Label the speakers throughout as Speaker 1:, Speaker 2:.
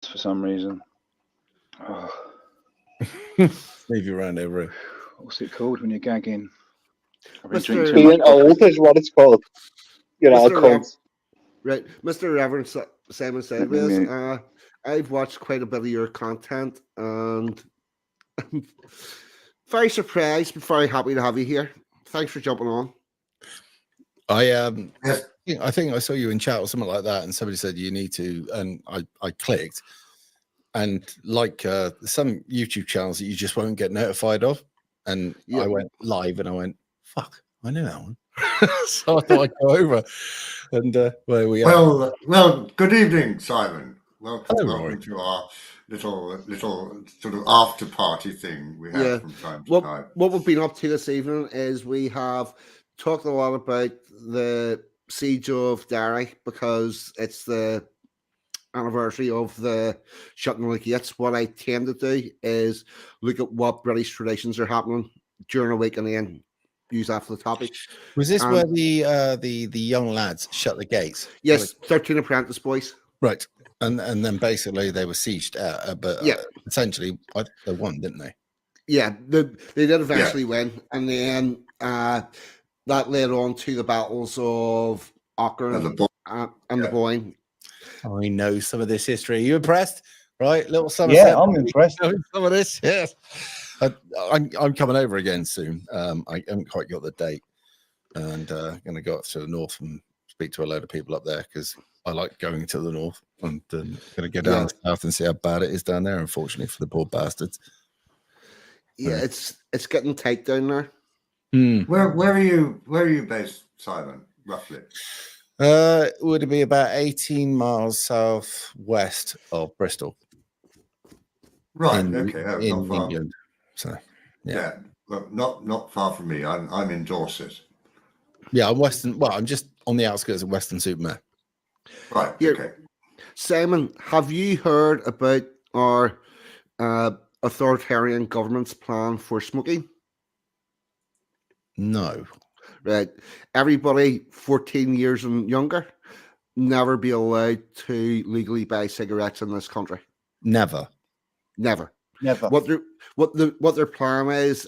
Speaker 1: for some reason. Oh.
Speaker 2: Leave you around every.
Speaker 1: What's it called when you're gagging?
Speaker 3: Being old is what it's called. You know, cunt.
Speaker 4: Right, Mr. Reverend Simon Sideways. I've watched quite a bit of your content, and I'm very surprised, but very happy to have you here. Thanks for jumping on.
Speaker 2: I think I saw you in chat or something like that, and somebody said you need to, and I clicked, and like some YouTube channels that you just won't get notified of, and I went live and I went, fuck, I know that one. So I thought I'd go over, and where we
Speaker 5: are. Well, good evening, Simon. Welcome to our little sort of after party thing we have from time to time.
Speaker 4: What we've been up to this evening is we have talked a lot about the siege of Derry because it's the anniversary of the shutting of the gates. What I tend to do is look at what British traditions are happening during a week and then use after the topic.
Speaker 2: Was this where the young lads shut the gates?
Speaker 4: Yes, 13 apprentice boys.
Speaker 2: Right. And then basically they were sieged out, but essentially they won, didn't they?
Speaker 4: Yeah, they did eventually win, and then that led on to the battles of Aughrim and the Boyne.
Speaker 2: I know some of this history. Are you impressed? Right, little Somerset.
Speaker 3: Yeah, I'm impressed.
Speaker 2: Some of this, yes. I'm coming over again soon. I haven't quite got the date, and going to go up to the north and speak to a load of people up there because I like going to the north. I'm going to go down the south and see how bad it is down there. Unfortunately for the poor bastards.
Speaker 4: Yeah, it's getting tight down there.
Speaker 5: Where are you based, Simon? Roughly.
Speaker 2: Would it be about 18 miles southwest of Bristol?
Speaker 5: Right.
Speaker 2: In
Speaker 5: not
Speaker 2: England. So
Speaker 5: yeah. Well, not far from me. I'm in Dorset.
Speaker 2: Yeah, I'm Western. Well, I'm just on the outskirts of Weston-super-Mare.
Speaker 5: Right.
Speaker 4: Here,
Speaker 5: okay.
Speaker 4: Simon, have you heard about our authoritarian government's plan for smoking?
Speaker 2: No.
Speaker 4: Right. Everybody 14 years and younger never be allowed to legally buy cigarettes in this country.
Speaker 2: Never.
Speaker 4: What their plan is,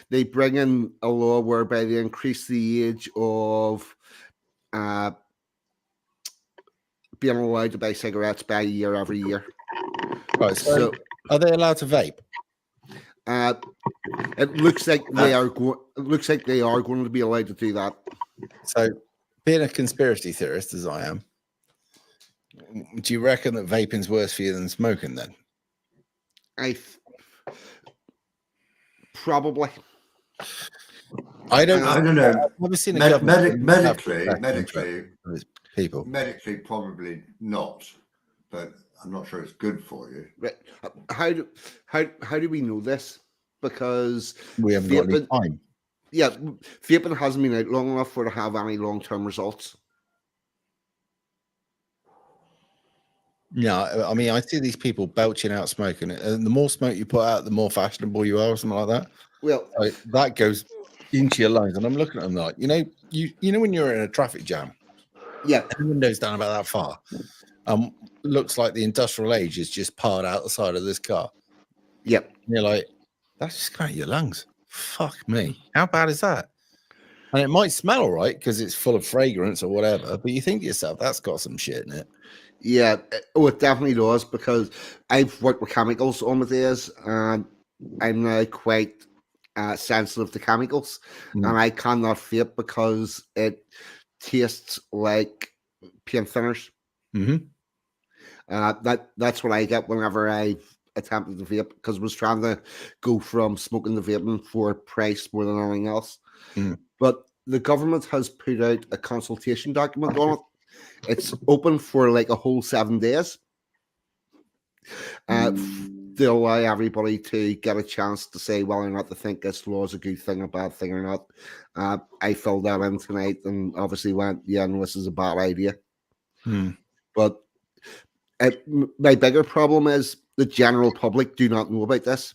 Speaker 4: they bring in a law whereby they increase the age of being allowed to buy cigarettes by a year every year.
Speaker 2: Right. So are they allowed to vape?
Speaker 4: It looks like they are. It looks like they are going to be allowed to do that.
Speaker 2: So, being a conspiracy theorist as I am, do you reckon that vaping's worse for you than smoking? Then,
Speaker 4: probably.
Speaker 5: I don't know.
Speaker 2: I've never seen
Speaker 5: medically, probably not, but I'm not sure it's good for you.
Speaker 4: Right. How do we know this? Because
Speaker 2: we haven't got any time.
Speaker 4: Yeah, vaping hasn't been out long enough for it to have any long-term results.
Speaker 2: Yeah, I mean, I see these people belching out smoking, and the more smoke you put out, the more fashionable you are, or something like that.
Speaker 4: Well,
Speaker 2: that goes into your lungs, and I'm looking at them like, you know when you're in a traffic jam,
Speaker 4: yeah,
Speaker 2: the window's down about that far. Looks like the industrial age is just parred out the side of this car.
Speaker 4: Yep,
Speaker 2: and you're like, that's just going out your lungs. Fuck me, how bad is that? And it might smell all right because it's full of fragrance or whatever, but you think to yourself, that's got some shit in it.
Speaker 4: Yeah, it definitely does, because I've worked with chemicals on the days, and I'm now quite sensitive to chemicals, and I cannot vape because it tastes like paint thinners. That's what I get whenever I attempted to vape, because I was trying to go from smoking to vaping for price more than anything else. But the government has put out a consultation document on it. It's open for like a whole 7 days. They allow everybody to get a chance to say whether or not they think this law is a good thing, a bad thing, or not. I filled that in tonight and obviously went, yeah, no, this is a bad idea. But my bigger problem is the general public do not know about this.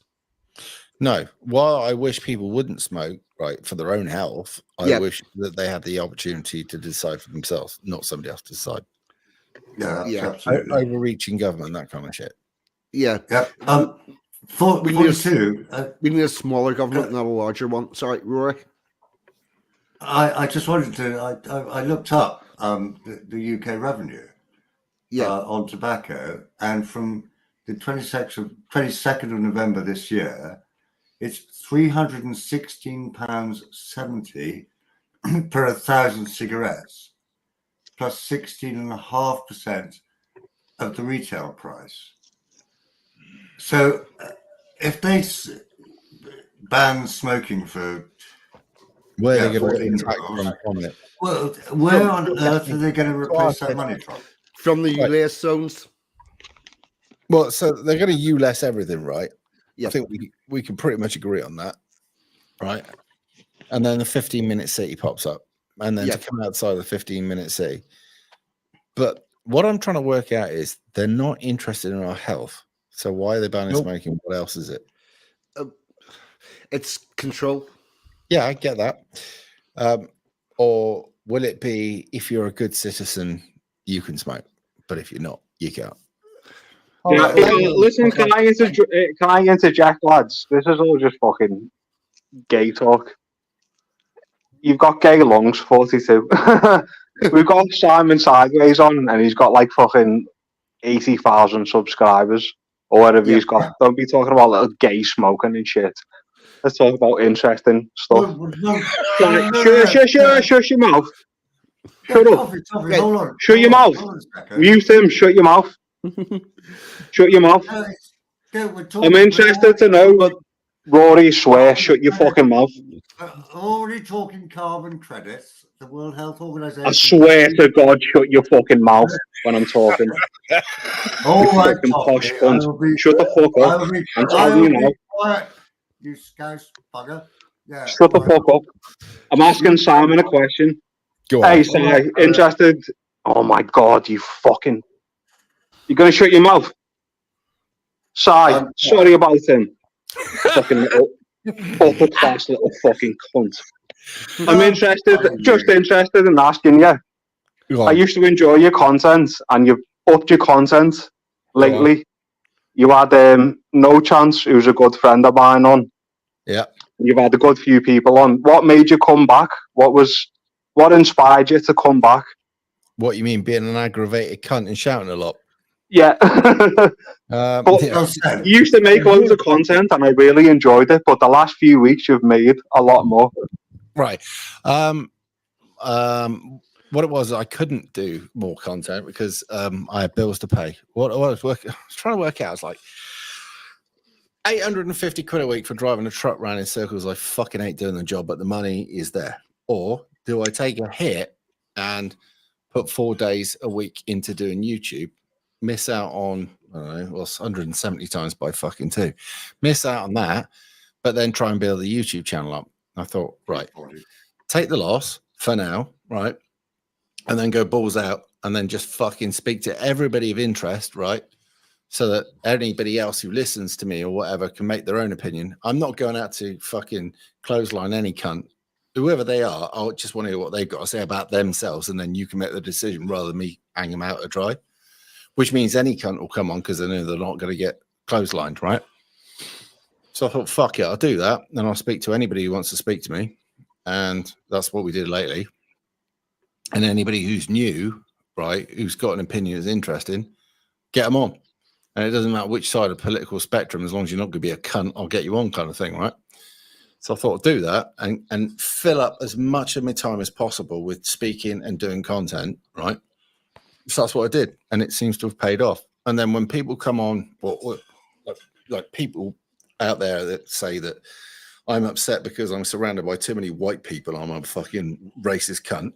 Speaker 2: No. While I wish people wouldn't smoke, right, for their own health, I wish that they had the opportunity to decide for themselves, not somebody else to decide.
Speaker 5: Absolutely.
Speaker 2: Overreaching government, that kind of shit.
Speaker 4: Yeah.
Speaker 5: We
Speaker 4: need a smaller government, not a larger one. Sorry, Rory.
Speaker 5: I just wanted to. I looked up the UK revenue on tobacco, and from the 22nd of November this year, it's £316.70 per 1,000 cigarettes, plus 16.5% of the retail price. So, if they ban smoking for
Speaker 2: where are they going to tax from it?
Speaker 5: Well, where on earth are they going to replace that money from?
Speaker 4: From the ULEZ zones.
Speaker 2: Well, so they're going to ULEZ everything, right?
Speaker 4: Yeah.
Speaker 2: I think we can pretty much agree on that, right? And then the 15-minute city pops up, and then to come outside the 15-minute city. But what I'm trying to work out is they're not interested in our health. So why are they banning smoking? What else is it?
Speaker 4: It's control.
Speaker 2: Yeah, I get that. Or will it be if you're a good citizen, you can smoke, but if you're not, you can't?
Speaker 3: Listen, can I interject, lads? This is all just fucking gay talk. You've got gay lungs, 42. We've got Simon Sideways on, and he's got like fucking 80,000 subscribers or whatever he's got. Don't be talking about little gay smoking and shit. Let's talk about interesting stuff. Shush your mouth. Shut up. Shut your mouth. Mute him. Shut your mouth. Shut your mouth. I'm interested to know, but Rory, swear, shut your fucking mouth.
Speaker 5: Already talking carbon credits. The World Health Organization.
Speaker 3: I swear to God, shut your fucking mouth when I'm talking.
Speaker 5: All right,
Speaker 3: posh cunt. Shut the fuck up. I'm telling you now.
Speaker 5: Quiet, you scouse bugger. Yeah.
Speaker 3: Shut the fuck up. I'm asking Simon a question.
Speaker 2: Go on.
Speaker 3: Hey, Si, interested? Oh my God, you fucking. You're going to shut your mouth? Si, sorry about him. Fucking little upper class little fucking cunt. I'm just interested in asking you. I used to enjoy your content, and you've upped your content lately. You had No Chance, who's a good friend of mine, on.
Speaker 2: Yeah.
Speaker 3: You've had a good few people on. What made you come back? What inspired you to come back?
Speaker 2: What you mean, being an aggravated cunt and shouting a lot?
Speaker 3: Yeah. You used to make loads of content, and I really enjoyed it. But the last few weeks, you've made a lot more.
Speaker 2: Right. What it was, I couldn't do more content because I had bills to pay. What I was trying to work out is like 850 quid a week for driving a truck around in circles. I fucking hate doing the job, but the money is there. Or do I take a hit and put 4 days a week into doing YouTube, miss out on, I don't know, well, 170 times by fucking 2, miss out on that, but then try and build the YouTube channel up? I thought, right, take the loss for now, right? And then go balls out and then just fucking speak to everybody of interest, right? So that anybody else who listens to me or whatever can make their own opinion. I'm not going out to fucking clothesline any cunt. Whoever they are, I just want to hear what they've got to say about themselves, and then you can make the decision rather than me hang them out to dry, which means any cunt will come on because they know they're not going to get clotheslined, right? So I thought, fuck it, I'll do that. Then I'll speak to anybody who wants to speak to me. And that's what we did lately. And anybody who's new, right, who's got an opinion that's interesting, get them on. And it doesn't matter which side of the political spectrum, as long as you're not going to be a cunt, I'll get you on kind of thing, right? So I thought I'd do that and fill up as much of my time as possible with speaking and doing content, right? So that's what I did. And it seems to have paid off. And then when people come on, like people out there that say that I'm upset because I'm surrounded by too many white people, I'm a fucking racist cunt,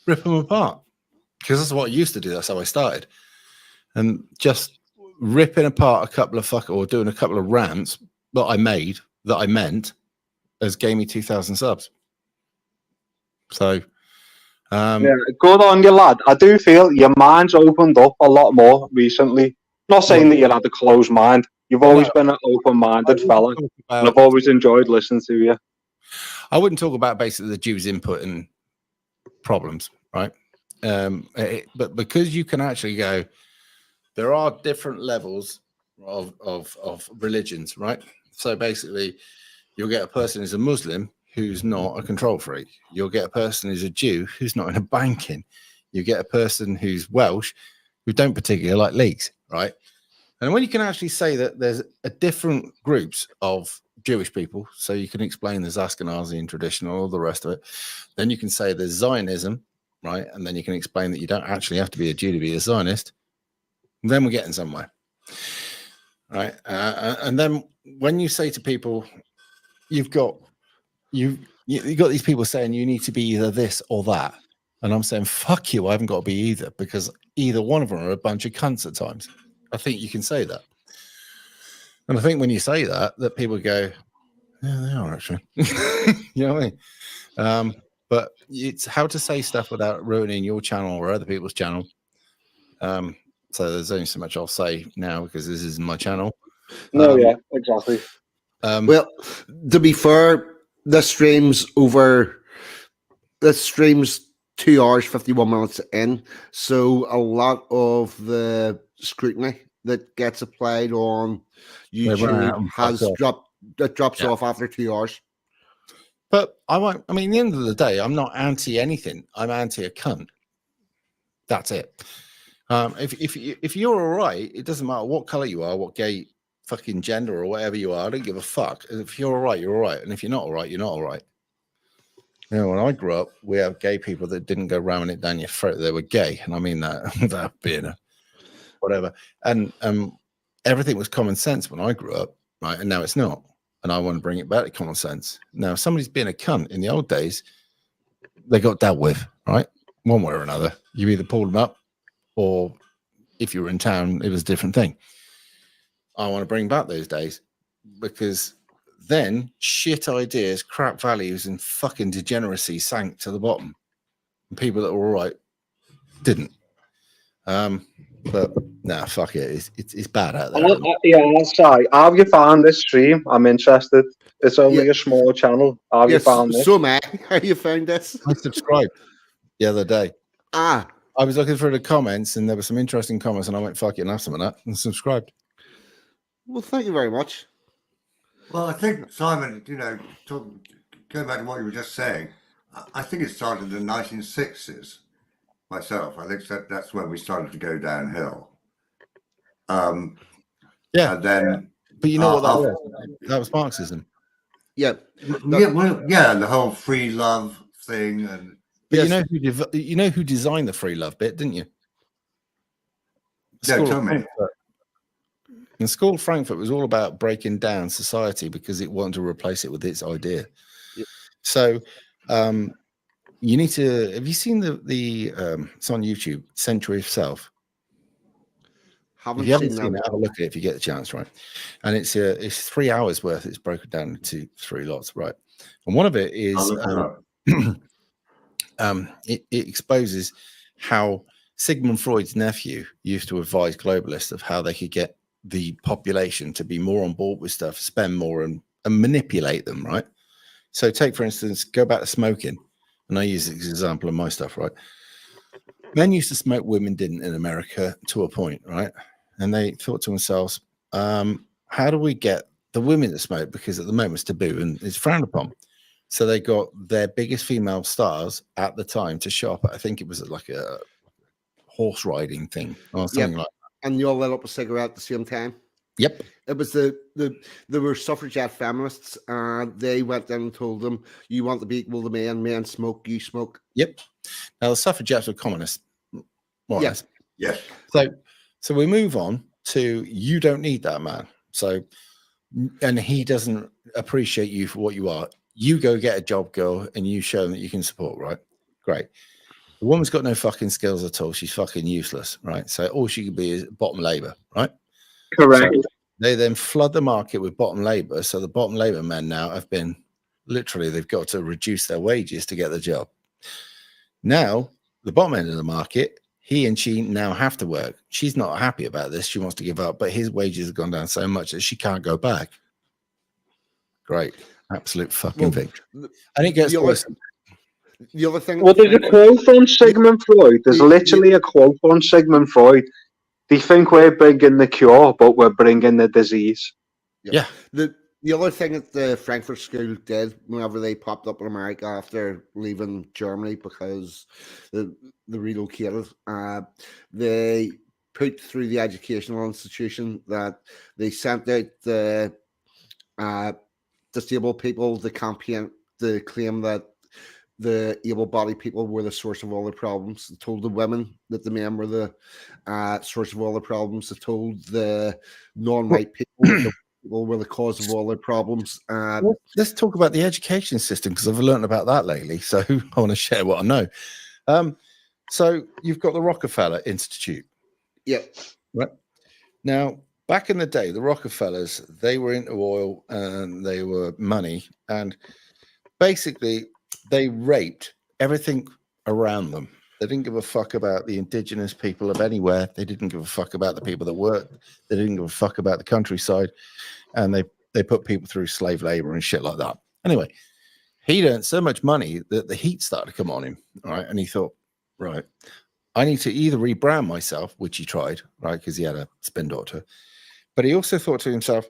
Speaker 2: rip them apart. Because that's what I used to do. That's how I started. And just ripping apart a couple of or doing a couple of rants that I made, that I meant, has gave me 2,000 subs. So,
Speaker 3: yeah, good on you, lad. I do feel your mind's opened up a lot more recently. Not saying that you had a closed mind. You've always been an open-minded fella, and I've always enjoyed listening to you.
Speaker 2: I wouldn't talk about basically the Jews' input and problems, right? But because you can actually go, there are different levels of religions, right? So basically, you'll get a person who's a Muslim who's not a control freak. You'll get a person who's a Jew who's not in a banking. You get a person who's Welsh who don't particularly like leaks, right? And when you can actually say that there's a different groups of Jewish people, so you can explain there's Ashkenazi and traditional, all the rest of it, then you can say there's Zionism, right? And then you can explain that you don't actually have to be a Jew to be a Zionist. And then we're getting somewhere, right? And then when you say to people, you've got these people saying you need to be either this or that, and I'm saying fuck you, I haven't got to be either, because either one of them are a bunch of cunts at times. I think you can say that, and I think when you say that people go, yeah, they are actually. You know what I mean? But it's how to say stuff without ruining your channel or other people's channel. So there's only so much I'll say now because this is my channel.
Speaker 3: No, yeah, exactly.
Speaker 4: Well, to be fair, this stream's 2 hours, 51 minutes in. So a lot of the scrutiny that gets applied on YouTube drops off after 2 hours.
Speaker 2: But I won't. I mean, at the end of the day, I'm not anti anything. I'm anti a cunt. That's it. If you're all right, it doesn't matter what color you are, what gay fucking gender or whatever you are. I don't give a fuck. If you're all right, you're all right. And if you're not all right, you're not all right. You know, when I grew up, we have gay people that didn't go ramming it down your throat. They were gay, and I mean that without being a whatever. And everything was common sense when I grew up, right? And now it's not. And I want to bring it back to common sense. Now, if somebody's being a cunt in the old days, they got dealt with, right? One way or another. You either pulled them up, or if you were in town, it was a different thing. I want to bring back those days, because then shit ideas, crap values, and fucking degeneracy sank to the bottom. And people that were all right didn't. But nah, fuck it. It's bad out there.
Speaker 3: Yeah, sorry. How have you found this stream? I'm interested. It's only a small channel. How have you found this?
Speaker 4: So, Matt, how you found this?
Speaker 2: I subscribed the other day.
Speaker 4: I
Speaker 2: was looking through the comments, and there were some interesting comments, and I went, fuck it, and have some of that, and subscribed.
Speaker 4: Well, thank you very much.
Speaker 5: Well, I think, Simon, you know, going back to what you were just saying, I think it started in the 1960s. Myself, I think that's when we started to go downhill.
Speaker 2: Yeah,
Speaker 5: and then,
Speaker 2: but you know what that was? That was Marxism.
Speaker 4: Yeah,
Speaker 5: the whole free love thing, and
Speaker 2: but you know who designed the free love bit, didn't you?
Speaker 5: Yeah, tell me.
Speaker 2: And School of Frankfurt was all about breaking down society because it wanted to replace it with its idea.
Speaker 4: Yep.
Speaker 2: So, you need to. Have you seen the it's on YouTube, Century of Self? If you haven't seen it, have a look at it if you get the chance, right? And it's 3 hours worth. It's broken down into 3 lots, right? And one of it is it exposes how Sigmund Freud's nephew used to advise globalists of how they could get the population to be more on board with stuff, spend more, and manipulate them, right? So take, for instance, go back to smoking. And I use this example of my stuff, right? Men used to smoke, women didn't in America to a point, right? And they thought to themselves, how do we get the women to smoke? Because at the moment it's taboo and it's frowned upon. So they got their biggest female stars at the time to show up. I think it was like a horse riding thing or something like that.
Speaker 4: And you all lit up a cigarette at the same time?
Speaker 2: Yep.
Speaker 4: It was there were suffragette feminists, and they went in and told them, you want to be equal to men smoke, you smoke.
Speaker 2: Yep. Now the suffragettes were communists, more or less.
Speaker 5: Yes.
Speaker 2: So we move on to, you don't need that man. So, and he doesn't appreciate you for what you are. You go get a job, girl, and you show them that you can support, right? Great. The woman's got no fucking skills at all. She's fucking useless, right? So all she could be is bottom labor, right?
Speaker 3: Correct.
Speaker 2: So they then flood the market with bottom labor. So the bottom labor men now have been literally, they've got to reduce their wages to get the job. Now, the bottom end of the market, he and she now have to work. She's not happy about this. She wants to give up, but his wages have gone down so much that she can't go back. Great. Absolute fucking victory. And it gets worse.
Speaker 4: The other thing.
Speaker 3: Well, there's a quote on Sigmund Freud. There's literally a quote on Sigmund Freud. They think we're bringing the cure, but we're bringing the disease.
Speaker 2: Yeah.
Speaker 4: The other thing that the Frankfurt School did whenever they popped up in America after leaving Germany because they relocated, they put through the educational institution that they sent out the disabled people to campaign to claim that the able-bodied people were the source of all the problems. They told the women that the men were the source of all the problems. They told the non-white people that the people were the cause of all their problems.
Speaker 2: Well, let's talk about the education system because I've learned about that lately. So I want to share what I know. So you've got the Rockefeller Institute.
Speaker 4: Yep.
Speaker 2: Right. Now, back in the day, the Rockefellers, they were into oil and they were money. And basically, they raped everything around them. They didn't give a fuck about the indigenous people of anywhere. They didn't give a fuck about the people that worked. They didn't give a fuck about the countryside. And they put people through slave labor and shit like that. Anyway, he'd earned so much money that the heat started to come on him. Right. And he thought, right, I need to either rebrand myself, which he tried, right, because he had a spin doctor. But he also thought to himself,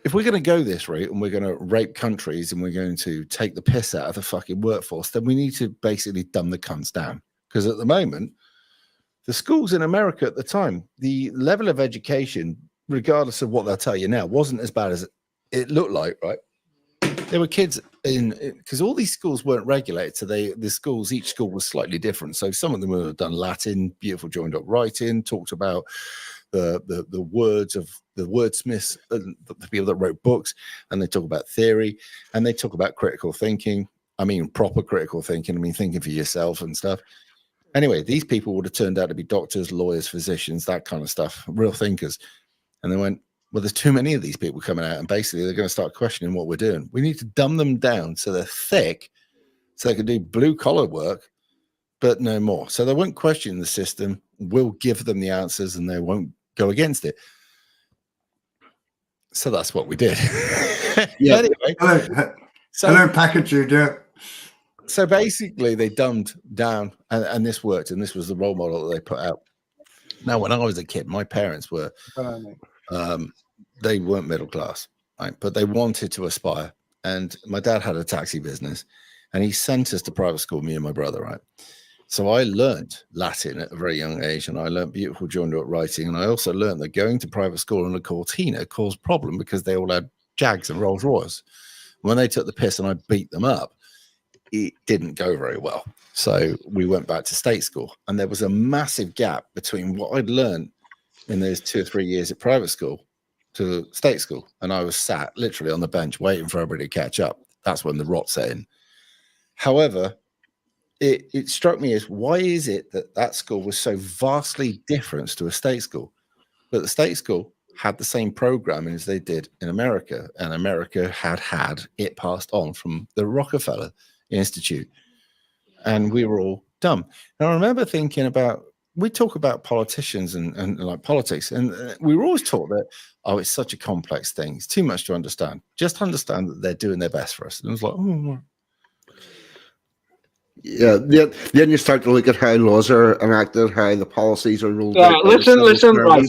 Speaker 2: if we're going to go this route and we're going to rape countries and we're going to take the piss out of the fucking workforce, then we need to basically dumb the cunts down. Because at the moment, the schools in America at the time, the level of education, regardless of what they'll tell you now, wasn't as bad as it looked like, right? There were kids because all these schools weren't regulated. So each school was slightly different. So some of them would have done Latin, beautiful joined up writing, talked about the words of the wordsmiths, the people that wrote books, and they talk about theory and they talk about critical thinking. I mean, proper critical thinking. I mean, thinking for yourself and stuff. Anyway, these people would have turned out to be doctors, lawyers, physicians, that kind of stuff, real thinkers. And they went, well, there's too many of these people coming out, and basically they're going to start questioning what we're doing. We need to dumb them down so they're thick, so they can do blue collar work, but no more. So they won't question the system. We'll give them the answers, and they won't go against it. So that's what we did.
Speaker 4: Yeah.
Speaker 2: Anyway,
Speaker 5: hello, package you do.
Speaker 2: So basically, they dumbed down, and this worked, and this was the role model that they put out. Now, when I was a kid, my parents were. They weren't middle class, right? But they wanted to aspire. And my dad had a taxi business and he sent us to private school, me and my brother, right? So I learned Latin at a very young age and I learned beautiful joined up writing. And I also learned that going to private school in a Cortina caused problem because they all had Jags and Rolls Royce. When they took the piss and I beat them up, it didn't go very well. So we went back to state school and there was a massive gap between what I'd learned in those 2 or 3 years at private school to state school. And I was sat literally on the bench waiting for everybody to catch up. That's when the rot set in. However, it struck me as why is it that school was so vastly different to a state school? But the state school had the same programming as they did in America. And America had it passed on from the Rockefeller Institute. And we were all dumb. And I remember thinking about, we talk about politicians and like politics, and we were always taught that, oh, it's such a complex thing. It's too much to understand. Just understand that they're doing their best for us. And it was like, oh.
Speaker 4: Yeah, then you start to look at how laws are enacted, how the policies are ruled out.
Speaker 3: Listen, right.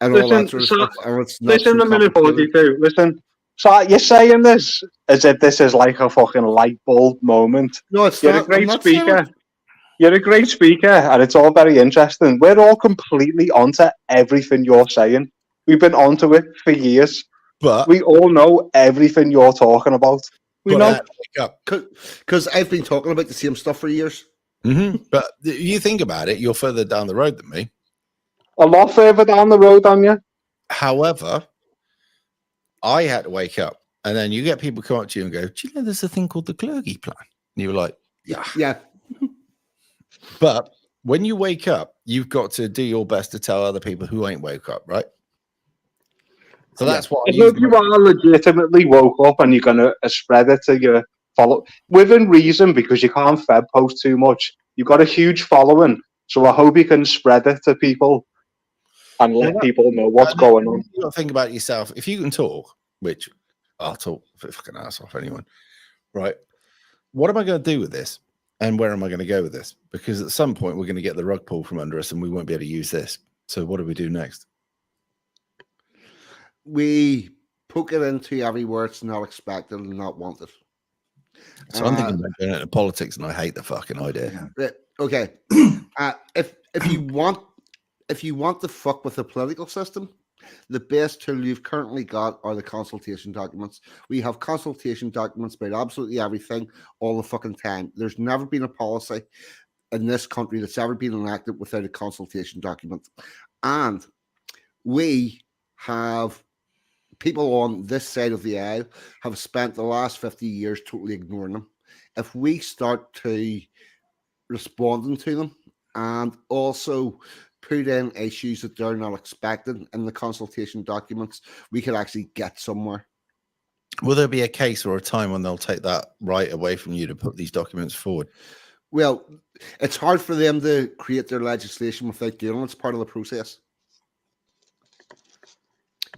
Speaker 4: And all that sort of stuff. And it's not
Speaker 3: listen
Speaker 4: so
Speaker 3: a minute,
Speaker 4: complicated.
Speaker 3: 42. Listen. So you're saying this as if this is like a fucking light bulb moment.
Speaker 4: No, it's
Speaker 3: You're
Speaker 4: not.
Speaker 3: a great
Speaker 4: I'm not
Speaker 3: speaker.
Speaker 4: saying-
Speaker 3: You're a great speaker, and it's all very interesting. We're all completely onto everything you're saying. We've been onto it for years.
Speaker 2: But
Speaker 3: We all know everything you're talking about. We know.
Speaker 4: Because I've been talking about the same stuff for years.
Speaker 2: But you think about it, you're further down the road than me.
Speaker 3: A lot further down the road on you.
Speaker 2: However, I had to wake up, and then you get people come up to you and go, do you know there's a thing called the Kluge plan? And you were like,
Speaker 4: Yeah.
Speaker 2: But when you wake up, you've got to do your best to tell other people who ain't woke up, right? So that's what
Speaker 3: I hope you are legitimately woke up and you're going to spread it to your follow within reason, because you can't fed post too much. You've got a huge following, so I hope you can spread it to people and let people know what's going on.
Speaker 2: You got to think about yourself. If you can talk, which I'll talk if I can ask off anyone, right? What am I going to do with this? And where am I going to go with this? Because at some point we're going to get the rug pulled from under us and we won't be able to use this. So what do we do next?
Speaker 4: We poke it into everywhere it's not expected and not wanted.
Speaker 2: So I'm thinking about doing it in politics, and I hate the fucking idea.
Speaker 4: Okay. If you want to fuck with the political system, the best tool you've currently got are the consultation documents. We have consultation documents about absolutely everything all the fucking time. There's never been a policy in this country that's ever been enacted without a consultation document. And we have people on this side of the aisle have spent the last 50 years totally ignoring them. If we start to responding to them and also put in issues that they're not expecting in the consultation documents, we could actually get somewhere.
Speaker 2: Will there be a case or a time when they'll take that right away from you to put these documents forward?
Speaker 4: Well, it's hard for them to create their legislation without doing it. It's part of the process.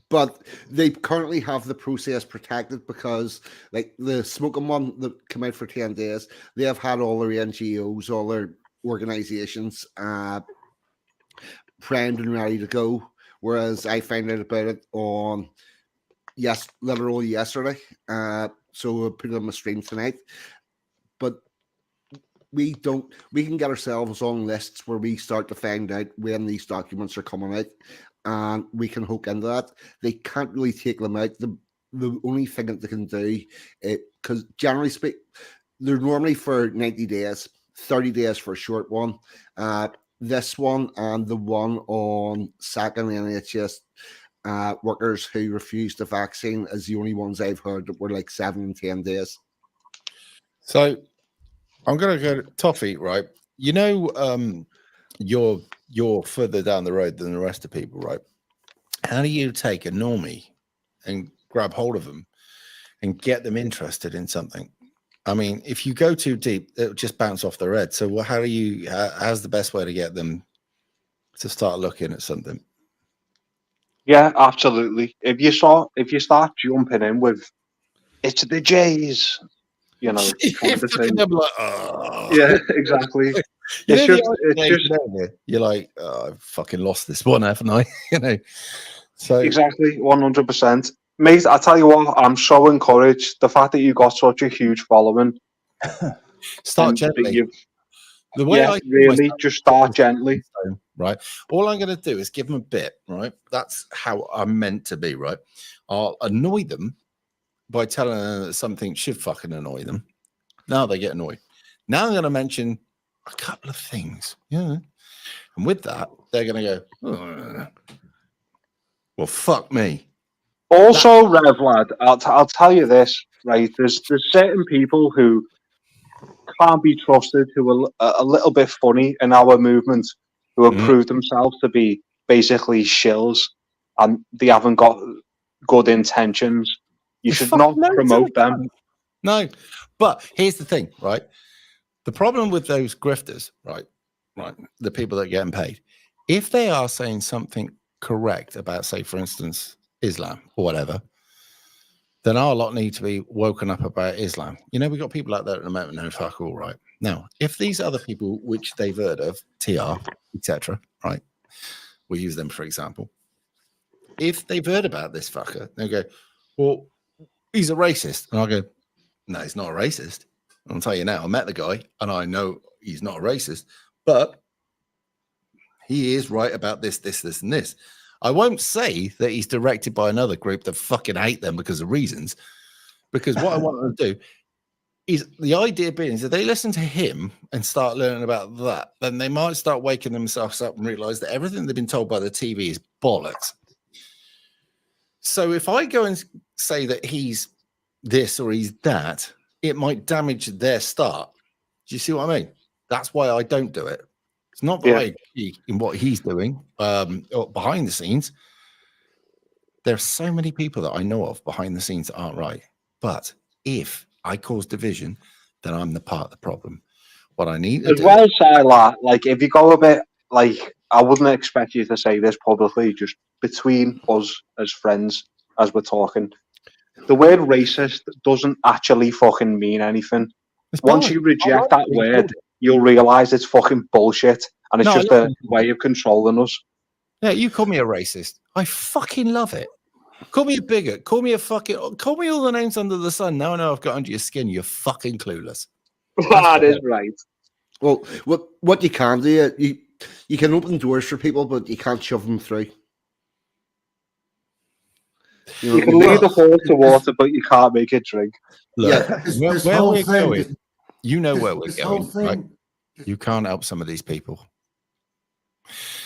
Speaker 4: But they currently have the process protected because, like, the smoking one that came out for 10 days, they have had all their NGOs, all their organizations primed and ready to go. Whereas I found out about it on, literally yesterday. So we'll put it on the stream tonight. But we can get ourselves on lists where we start to find out when these documents are coming out. And we can hook into that. They can't really take them out. The only thing that they can do, because generally speaking, they're normally for 90 days, 30 days for a short one. This one and the one on sacking NHS workers who refused the vaccine is the only ones I've heard that were like 7 and 10 days.
Speaker 2: So I'm going to go to Toffee, right? You know, you're further down the road than the rest of people, right? How do you take a normie and grab hold of them and get them interested in something? I mean, if you go too deep, it'll just bounce off their head. So how's the best way to get them to start looking at something?
Speaker 3: Yeah, absolutely. If you start jumping in with, it's the Jays, you know, kind of thing.
Speaker 2: Like, oh.
Speaker 3: Yeah, exactly.
Speaker 2: You're like, oh, I've fucking lost this one, haven't I? You know. So
Speaker 3: exactly, 100%. Mate, I tell you what, I'm so encouraged. The fact that you got such a huge following.
Speaker 2: Start gently.
Speaker 3: The way I really just start gently.
Speaker 2: Right. All I'm going to do is give them a bit. Right. That's how I'm meant to be. Right. I'll annoy them by telling them that something should fucking annoy them. Now they get annoyed. Now I'm going to mention a couple of things. Yeah. And with that, they're going to go, oh, well, fuck me.
Speaker 3: Also, Rev lad, I'll tell you this, right? There's certain people who can't be trusted, who are a little bit funny in our movement, who have proved themselves to be basically shills, and they haven't got good intentions. You should not promote them.
Speaker 2: No, but here's the thing, right? The problem with those grifters, right, the people that are getting paid, if they are saying something correct about, say, for instance, Islam or whatever, then our lot need to be woken up about Islam. You know, we've got people out there at the moment no fuck all, right? Now, if these other people, which they've heard of, TR, etc., right, we'll use them for example, if they've heard about this fucker, they go, well, he's a racist. And I'll go, no, he's not a racist. I'll tell you now, I met the guy and I know he's not a racist, but he is right about this, and this. I won't say that he's directed by another group that fucking hate them because of reasons. Because what I want them to do is, the idea being is that they listen to him and start learning about that, then they might start waking themselves up and realize that everything they've been told by the TV is bollocks. So if I go and say that he's this or he's that, it might damage their start. Do you see what I mean? That's why I don't do it. It's not that I agree in what he's doing or behind the scenes. There's so many people that I know of behind the scenes that aren't right. But if I cause division, then I'm the part of the problem. What I need to
Speaker 3: as well, Sila, like if you go a bit, like I wouldn't expect you to say this publicly, just between us as friends, as we're talking. The word racist doesn't actually fucking mean anything. Once you reject that word, you'll realise it's fucking bullshit, and it's just a way of controlling us.
Speaker 2: Yeah, you call me a racist. I fucking love it. Call me a bigot. Call me all the names under the sun. Now I know I've got under your skin. You're fucking clueless.
Speaker 3: That is right.
Speaker 4: Well, what you can do, you can open doors for people, but you can't shove them through.
Speaker 3: You can lead the horse to water, but you can't make it drink.
Speaker 2: Look,
Speaker 5: This
Speaker 2: where
Speaker 5: whole
Speaker 2: we're
Speaker 5: thing,
Speaker 2: going, you know where we're
Speaker 5: this whole
Speaker 2: going. Right?
Speaker 5: thing.
Speaker 2: You can't help some of these people.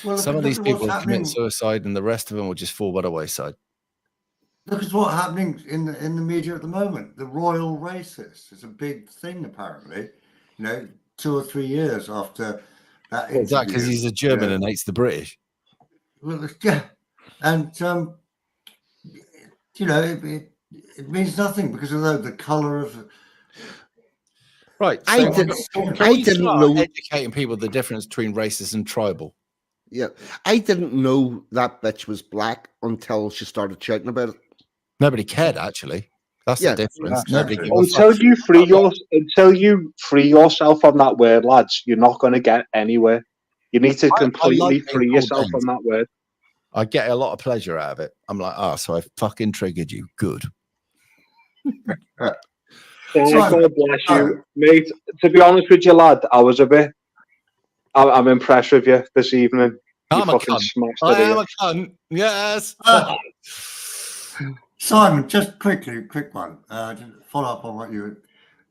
Speaker 5: Well,
Speaker 2: Some of
Speaker 5: look
Speaker 2: these
Speaker 5: at what's
Speaker 2: people will
Speaker 5: happening.
Speaker 2: commit suicide, and the rest of them will just fall by the wayside.
Speaker 5: Look at what's happening in the media at the moment. The royal racist is a big thing, apparently. 2 or 3 years after that interview.
Speaker 2: Is that because he's a German and hates the British?
Speaker 5: Well, yeah, and it means nothing because of the colour of.
Speaker 2: Right.
Speaker 4: I
Speaker 2: So
Speaker 4: didn't know
Speaker 2: educating people the difference between racist and tribal.
Speaker 4: Yeah, I didn't know that bitch was black until she started shouting about it.
Speaker 2: Nobody cared, actually. That's the difference. Nobody gave a
Speaker 3: Until
Speaker 2: fuck.
Speaker 3: you free yourself from that word, lads, you're not going to get anywhere. You need to completely free yourself from that word.
Speaker 2: I get a lot of pleasure out of it. I'm like, so I fucking triggered you. Good.
Speaker 3: God bless you, mate. To be honest with you, lad, I'm impressed with you this evening.
Speaker 2: I'm a
Speaker 3: fucking
Speaker 2: cunt.
Speaker 3: smashed
Speaker 2: I
Speaker 3: it
Speaker 2: am
Speaker 3: here.
Speaker 2: a cunt. Yes.
Speaker 5: Simon, just quickly, quick one. To follow up on what you were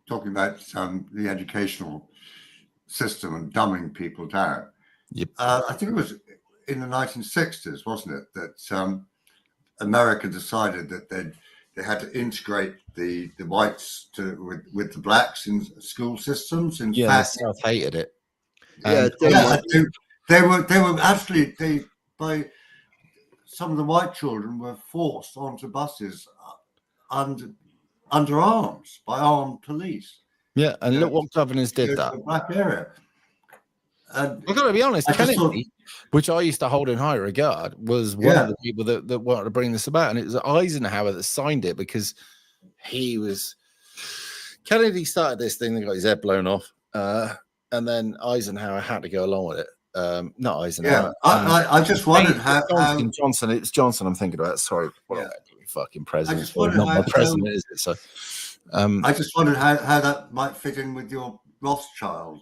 Speaker 5: talking about, the educational system and dumbing people down.
Speaker 2: Yep.
Speaker 5: I think it was in the 1960s, wasn't it, that America decided that they had to integrate the whites with the blacks in school systems. In fact,
Speaker 2: the South hated it.
Speaker 5: They were actually by some of the white children were forced onto buses under arms by armed police.
Speaker 2: Yeah, and look what governors did that.
Speaker 5: The black area.
Speaker 2: I've got to be honest, Kennedy, which I used to hold in high regard, was one of the people that wanted to bring this about. And it was Eisenhower that signed it because Kennedy started this thing that got his head blown off. And then Eisenhower had to go along with it. Not Eisenhower.
Speaker 5: Yeah, I just wondered how
Speaker 2: Johnson. It's Johnson I'm thinking about. Sorry, fucking president.
Speaker 5: Not
Speaker 2: my president, is it? So,
Speaker 5: I just wondered how that might fit in with your Rothschild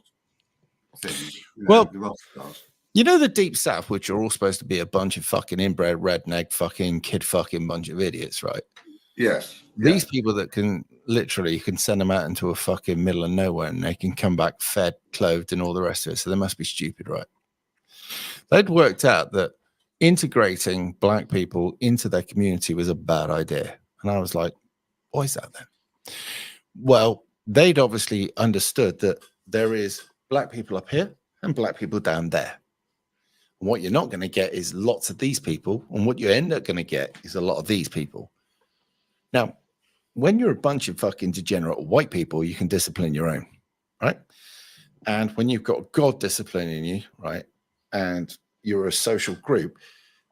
Speaker 5: thing.
Speaker 2: The
Speaker 5: Rothschilds.
Speaker 2: The Deep South, which are all supposed to be a bunch of fucking inbred redneck, fucking kid fucking bunch of idiots, right?
Speaker 5: Yes.
Speaker 2: These people that can literally, you can send them out into a fucking middle of nowhere and they can come back fed, clothed, and all the rest of it. So they must be stupid, right? They'd worked out that integrating black people into their community was a bad idea. And I was like, why is that then? Well, they'd obviously understood that there is black people up here and black people down there. And what you're not going to get is lots of these people. And what you end up going to get is a lot of these people. Now, when you're a bunch of fucking degenerate white people, you can discipline your own, right? And when you've got God disciplining you, right, and you're a social group,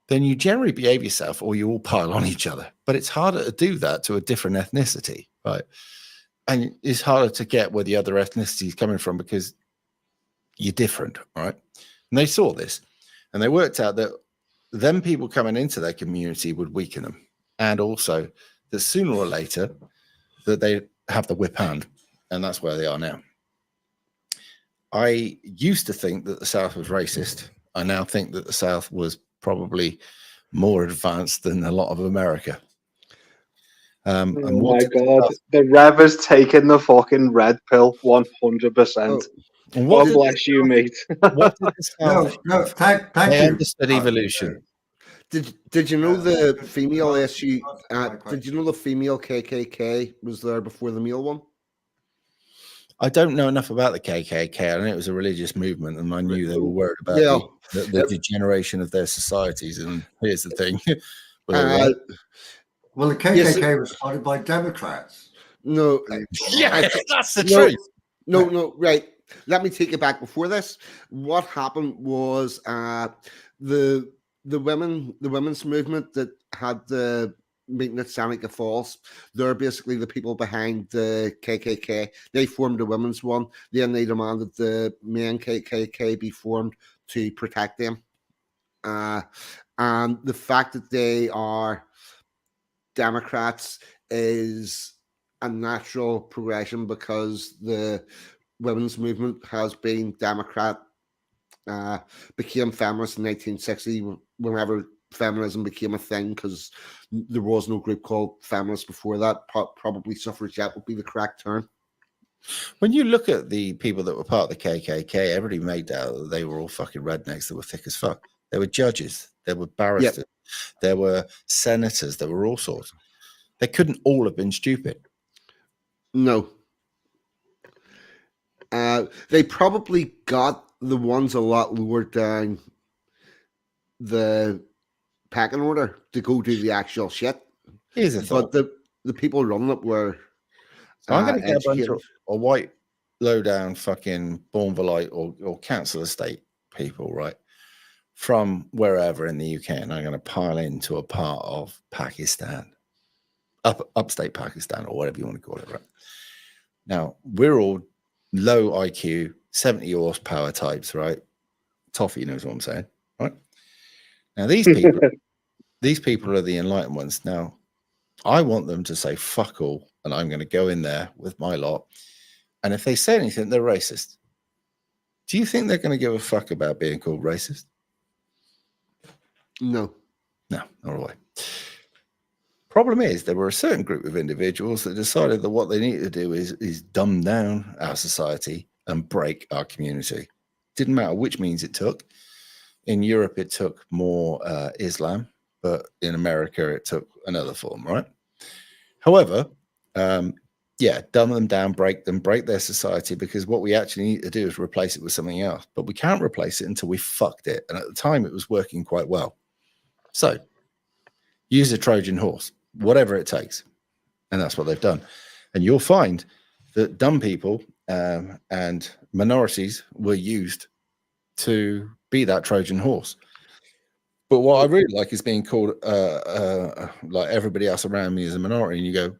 Speaker 2: then you generally behave yourself or you all pile on each other. But it's harder to do that to a different ethnicity, right? And it's harder to get where the other ethnicity is coming from because you're different, right? And they saw this and they worked out that them people coming into their community would weaken them. And also that sooner or later that they have the whip hand. And that's where they are now. I used to think that the South was racist. I now think that the South was probably more advanced than a lot of America.
Speaker 3: Oh my God, the Rev has taken the fucking red pill 100%. God bless you, mate.
Speaker 2: What did the South
Speaker 5: thank
Speaker 2: they
Speaker 5: you.
Speaker 2: understood evolution.
Speaker 4: Did you know the female SU? Did you know the female KKK was there before the male one?
Speaker 2: I don't know enough about the KKK. I know it was a religious movement, and I knew they were worried about the degeneration of their societies. And here's the thing:
Speaker 5: well, the KKK was started by Democrats.
Speaker 4: No,
Speaker 2: that's the truth.
Speaker 4: No, right. Let me take it back. Before this, what happened was the women's movement that had the meeting at Seneca Falls. They're basically the people behind the KKK. They formed a women's one. Then they demanded the main KKK be formed to protect them. And the fact that they are Democrats is a natural progression because the women's movement has been Democrat, became feminist in 1960 whenever feminism became a thing, because there was no group called feminists before that. Probably suffragette would be the correct term.
Speaker 2: When you look at the people that were part of the KKK, everybody made out that they were all fucking rednecks that were thick as fuck. There were judges, there were barristers, there were senators, there were all sorts. They couldn't all have been stupid.
Speaker 4: No. They probably got the ones a lot lower down the pecking order to go do the actual shit.
Speaker 2: Here's a thought.
Speaker 4: But the people running it were
Speaker 2: I'm going to get a bunch of white, low-down fucking Bourneville or council estate people, right, from wherever in the UK, and I'm going to pile into a part of Pakistan, upstate Pakistan, or whatever you want to call it, right? Now, we're all low IQ, 70 horsepower types, right? Toffee knows what I'm saying, right? Now, these people are the enlightened ones. Now, I want them to say fuck all, and I'm going to go in there with my lot. And if they say anything, they're racist. Do you think they're going to give a fuck about being called racist?
Speaker 4: No.
Speaker 2: No, not all the way. Problem is, there were a certain group of individuals that decided that what they needed to do is dumb down our society and break our community. Didn't matter which means it took. In Europe, it took more Islam, but in America, it took another form, right? However, dumb them down, break their society, because what we actually need to do is replace it with something else. But we can't replace it until we fucked it. And at the time, it was working quite well. So use a Trojan horse, whatever it takes. And that's what they've done. And you'll find that dumb people and minorities were used to be that Trojan horse. But what I really like is being called like everybody else around me is a minority. And you go,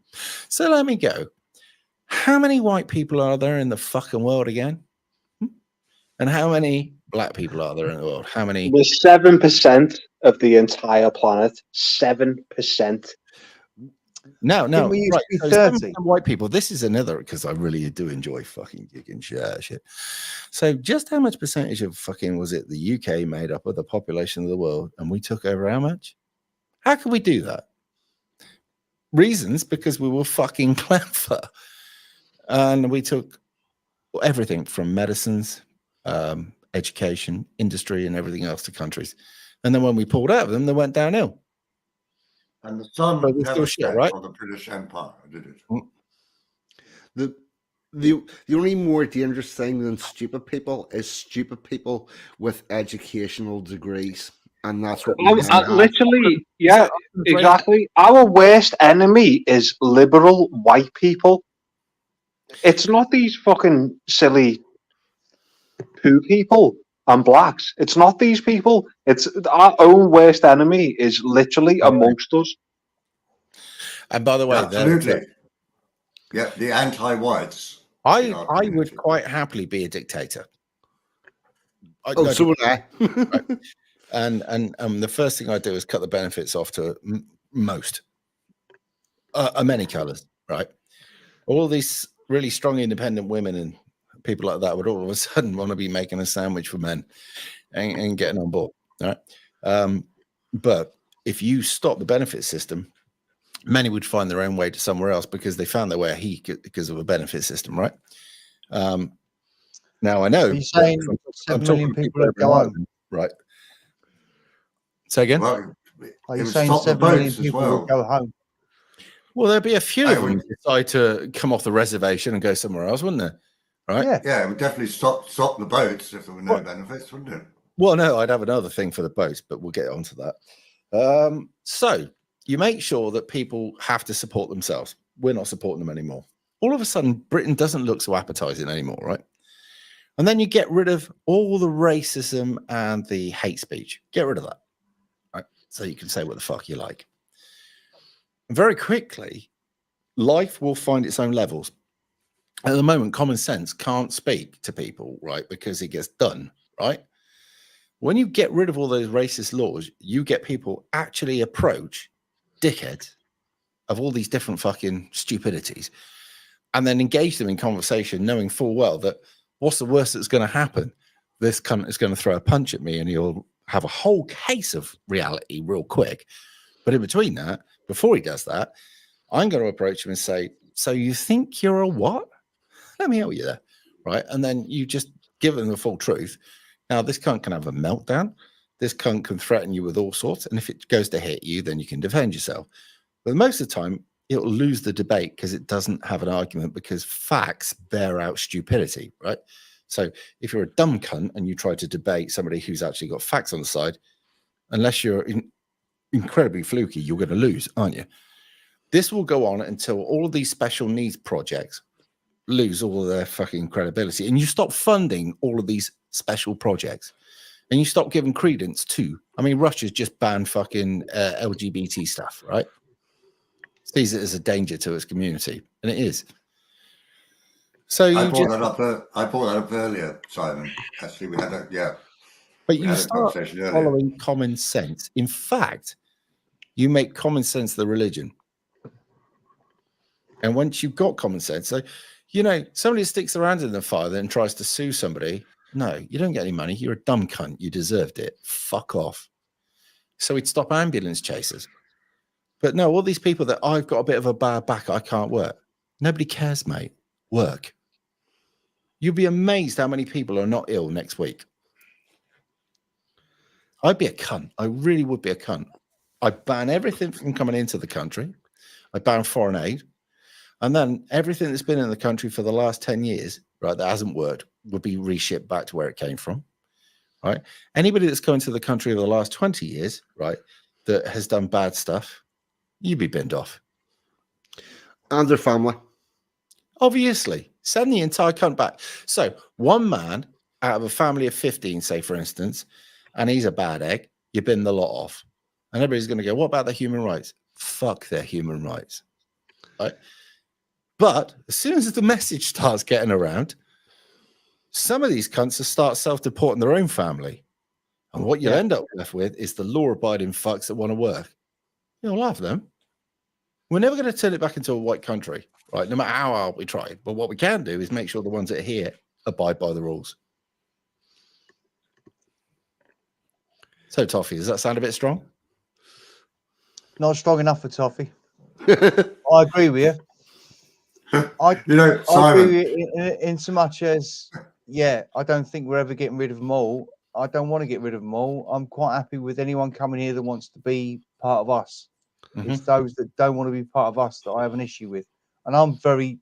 Speaker 2: so let me go. How many white people are there in the fucking world again? And how many black people are there in the world? How many?
Speaker 3: There's 7% of the entire planet. 7%.
Speaker 2: No,
Speaker 6: we
Speaker 2: right.
Speaker 6: used to be
Speaker 2: So
Speaker 6: 30?
Speaker 2: white people. This is another, because I really do enjoy fucking gigging shit. So just how much percentage of fucking was it the UK made up of the population of the world, and we took over how much? How could we do that? Reasons, because we were fucking clever. And we took everything from medicines, education, industry, and everything else to countries. And then when we pulled out of them, they went downhill.
Speaker 5: And the sun
Speaker 2: But we
Speaker 5: never
Speaker 2: still shit,
Speaker 5: set
Speaker 2: right?
Speaker 5: for the British Empire, did it?
Speaker 4: The only more dangerous thing than stupid people is stupid people with educational degrees. And that's what we have.
Speaker 3: Literally, yeah, exactly. Our worst enemy is liberal white people. It's not these fucking silly poo people and blacks. It's not these people. It's our own worst enemy is literally amongst us.
Speaker 2: And by the way,
Speaker 5: absolutely. Yeah, the anti-whites.
Speaker 2: I would quite happily be a dictator.
Speaker 4: So would I.
Speaker 2: Right. And the first thing I do is cut the benefits off to most, many colors, right? All these really strong, independent women and people like that would all of a sudden want to be making a sandwich for men and getting on board, right? But if you stop the benefit system, many would find their own way to somewhere else because they found their way because of a benefit system, right? Now I know.
Speaker 6: Are you saying 7 million people would go home?
Speaker 2: Right. Say again?
Speaker 5: Well,
Speaker 6: Are you saying 7 million people would go home?
Speaker 2: Well, there'd be a few of them decide to come off the reservation and go somewhere else, wouldn't there? Right?
Speaker 5: Yeah, it would definitely stop the boats if there were no benefits, wouldn't it?
Speaker 2: Well, no, I'd have another thing for the boats, but we'll get onto that. So you make sure that people have to support themselves. We're not supporting them anymore. All of a sudden, Britain doesn't look so appetizing anymore, right? And then you get rid of all the racism and the hate speech. Get rid of that, right? So you can say what the fuck you like. very quickly, life will find its own levels. At the moment, common sense can't speak to people, right? Because it gets done, right? When you get rid of all those racist laws, you get people actually approach dickheads of all these different fucking stupidities and then engage them in conversation, knowing full well that what's the worst that's going to happen? This cunt is going to throw a punch at me and he'll have a whole case of reality real quick. But in between that, before he does that, I'm going to approach him and say, so you think you're a what? Let me help you there, right? And then you just give them the full truth. Now, this cunt can have a meltdown. This cunt can threaten you with all sorts. And if it goes to hit you, then you can defend yourself. But most of the time, it'll lose the debate because it doesn't have an argument, because facts bear out stupidity, right? So if you're a dumb cunt and you try to debate somebody who's actually got facts on the side, unless you're incredibly fluky, you're going to lose, aren't you? This will go on until all of these special needs projects lose all of their fucking credibility, and you stop funding all of these special projects, and you stop giving credence to. I mean, Russia's just banned fucking LGBT stuff, right? Sees it as a danger to its community, and it is. So
Speaker 5: I brought that up earlier, Simon. Actually, we had a
Speaker 2: But you start following common sense. In fact, you make common sense the religion. And once you've got common sense, so you know, somebody sticks their hand in the fire then tries to sue somebody. No, you don't get any money. You're a dumb cunt. You deserved it. Fuck off. So we'd stop ambulance chasers. But no, all these people that I've got a bit of a bad back, I can't work. Nobody cares, mate. Work. You'd be amazed how many people are not ill next week. I'd be a cunt. I really would be a cunt. I'd ban everything from coming into the country. I'd ban foreign aid. And then everything that's been in the country for the last 10 years, right, that hasn't worked, would be reshipped back to where it came from, right? Anybody that's come to the country over the last 20 years, right, that has done bad stuff, you'd be binned off.
Speaker 4: And their family.
Speaker 2: Obviously. Send the entire cunt back. So one man out of a family of 15, say, for instance, and he's a bad egg, you bin the lot off. And everybody's going to go, what about their human rights? Fuck their human rights, right? But as soon as the message starts getting around, some of these cunts will start self-deporting their own family. And what you'll end up left with is the law-abiding fucks that want to work. You'll laugh at them. We're never going to turn it back into a white country, right? No matter how hard we try. But what we can do is make sure the ones that are here abide by the rules. So, Toffee, does that sound a bit strong?
Speaker 6: Not strong enough for Toffee. I agree with you. I agree with you in so much as, I don't think we're ever getting rid of them all. I don't want to get rid of them all. I'm quite happy with anyone coming here that wants to be part of us. Mm-hmm. It's those that don't want to be part of us that I have an issue with. And I'm very,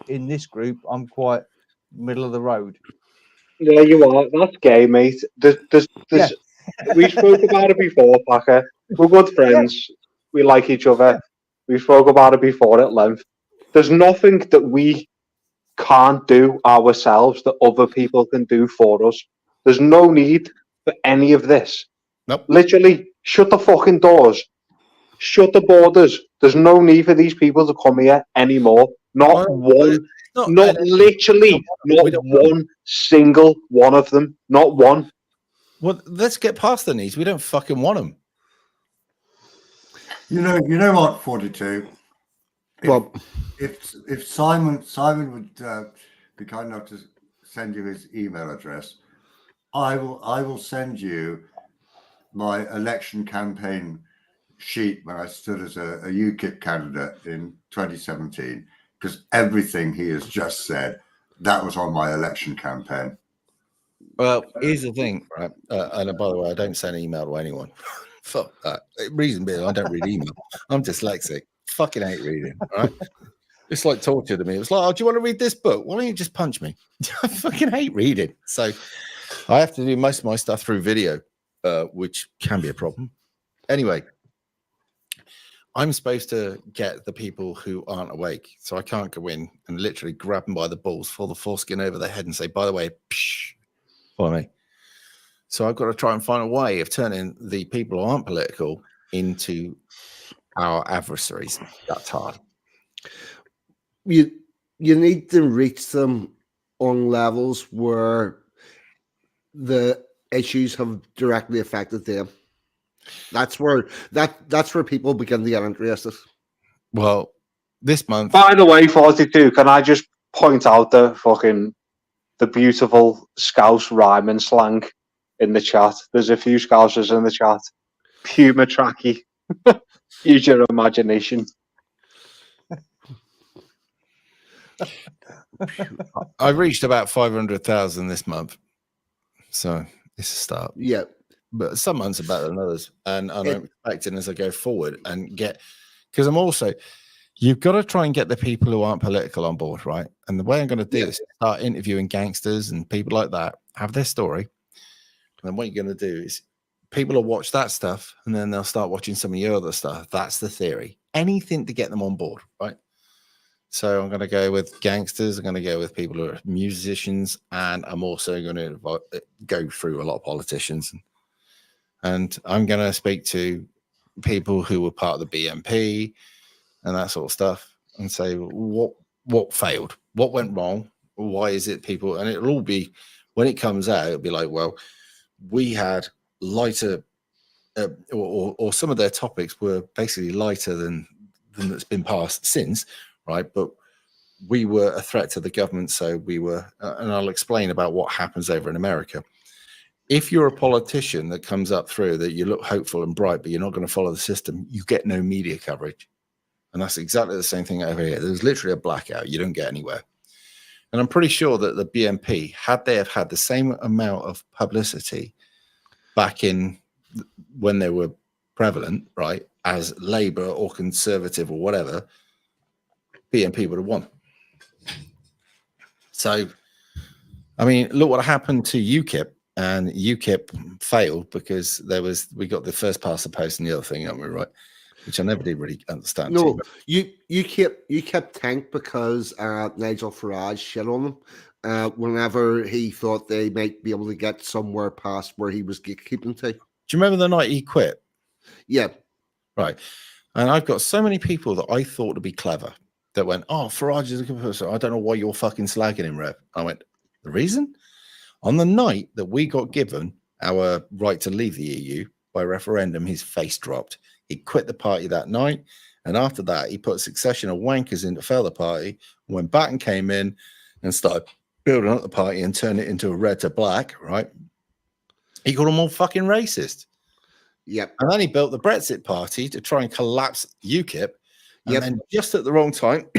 Speaker 6: in this group, I'm quite middle of the road.
Speaker 3: Yeah, you are. That's gay, mate. We spoke about it before, Packer. We're good friends. We like each other. We spoke about it before at length. There's nothing that we can't do ourselves that other people can do for us. There's no need for any of this.
Speaker 2: Nope.
Speaker 3: Literally, shut the fucking doors. Shut the borders. There's no need for these people to come here anymore. Not one single one of them. Not one.
Speaker 2: Well, let's get past the needs. We don't fucking want them.
Speaker 5: You know what, 42? If Simon would be kind enough to send you his email address, I will send you my election campaign sheet when I stood as a UKIP candidate in 2017, because everything he has just said, that was on my election campaign.
Speaker 2: Well, here's the thing, right? And by the way, I don't send email to anyone. Fuck that. Reason being, I don't read email. I'm dyslexic. Fucking hate reading, right? It's like torture to me. It was like, oh, do you want to read this book? Why don't you just punch me? I fucking hate reading. So I have to do most of my stuff through video, which can be a problem. Anyway, I'm supposed to get the people who aren't awake. So I can't go in and literally grab them by the balls, pull the foreskin over their head and say, by the way, psh, follow me. So I've got to try and find a way of turning the people who aren't political into our adversaries. That's hard.
Speaker 4: You need to reach them on levels where the issues have directly affected them. That's where people begin to get interested.
Speaker 2: Well, this month.
Speaker 3: By the way, 42, can I just point out the beautiful Scouse rhyming slang in the chat? There's a few Scousers in the chat. Puma tracky. Use your imagination.
Speaker 2: I reached about 500,000 this month, so it's a start.
Speaker 4: Yeah,
Speaker 2: but some months are better than others, and I'm expecting as I go forward and get, because I'm also, you've got to try and get the people who aren't political on board, right? And the way I'm going to do this is start interviewing gangsters and people like that, have their story, and then what you're going to do is people will watch that stuff, and then they'll start watching some of your other stuff. That's the theory. Anything to get them on board, right? So I'm going to go with gangsters. I'm going to go with people who are musicians, and I'm also going to go through a lot of politicians. And I'm going to speak to people who were part of the BNP and that sort of stuff, and say what failed, what went wrong, why is it people, and it'll all be, when it comes out, it'll be like, well, we had lighter, or some of their topics were basically lighter than that's been passed since. Right, but we were a threat to the government, so we were, and I'll explain about what happens over in America. If you're a politician that comes up through that you look hopeful and bright, but you're not going to follow the system, you get no media coverage. And that's exactly the same thing over here. There's literally a blackout. You don't get anywhere. And I'm pretty sure that the BNP, had they have had the same amount of publicity back in when they were prevalent, right, as Labour or Conservative or whatever, BNP would have won. So, I mean, look what happened to UKIP, and UKIP failed because we got the first past the post and the other thing, haven't we, right? Which I never did really understand.
Speaker 4: No, UKIP tanked because Nigel Farage shit on them whenever he thought they might be able to get somewhere past where he was gatekeeping to.
Speaker 2: Do you remember the night he quit?
Speaker 4: Yeah.
Speaker 2: Right. And I've got so many people that I thought to be clever that went, oh, Farage is a good person. I don't know why you're fucking slagging him, Rev. I went, the reason? On the night that we got given our right to leave the EU by referendum, his face dropped. He quit the party that night. And after that, he put a succession of wankers in to fail the party, went back and came in and started building up the party and turned it into a red to black, right? He called them all fucking racist.
Speaker 4: Yep.
Speaker 2: And then he built the Brexit party to try and collapse UKIP. And then just at the wrong time,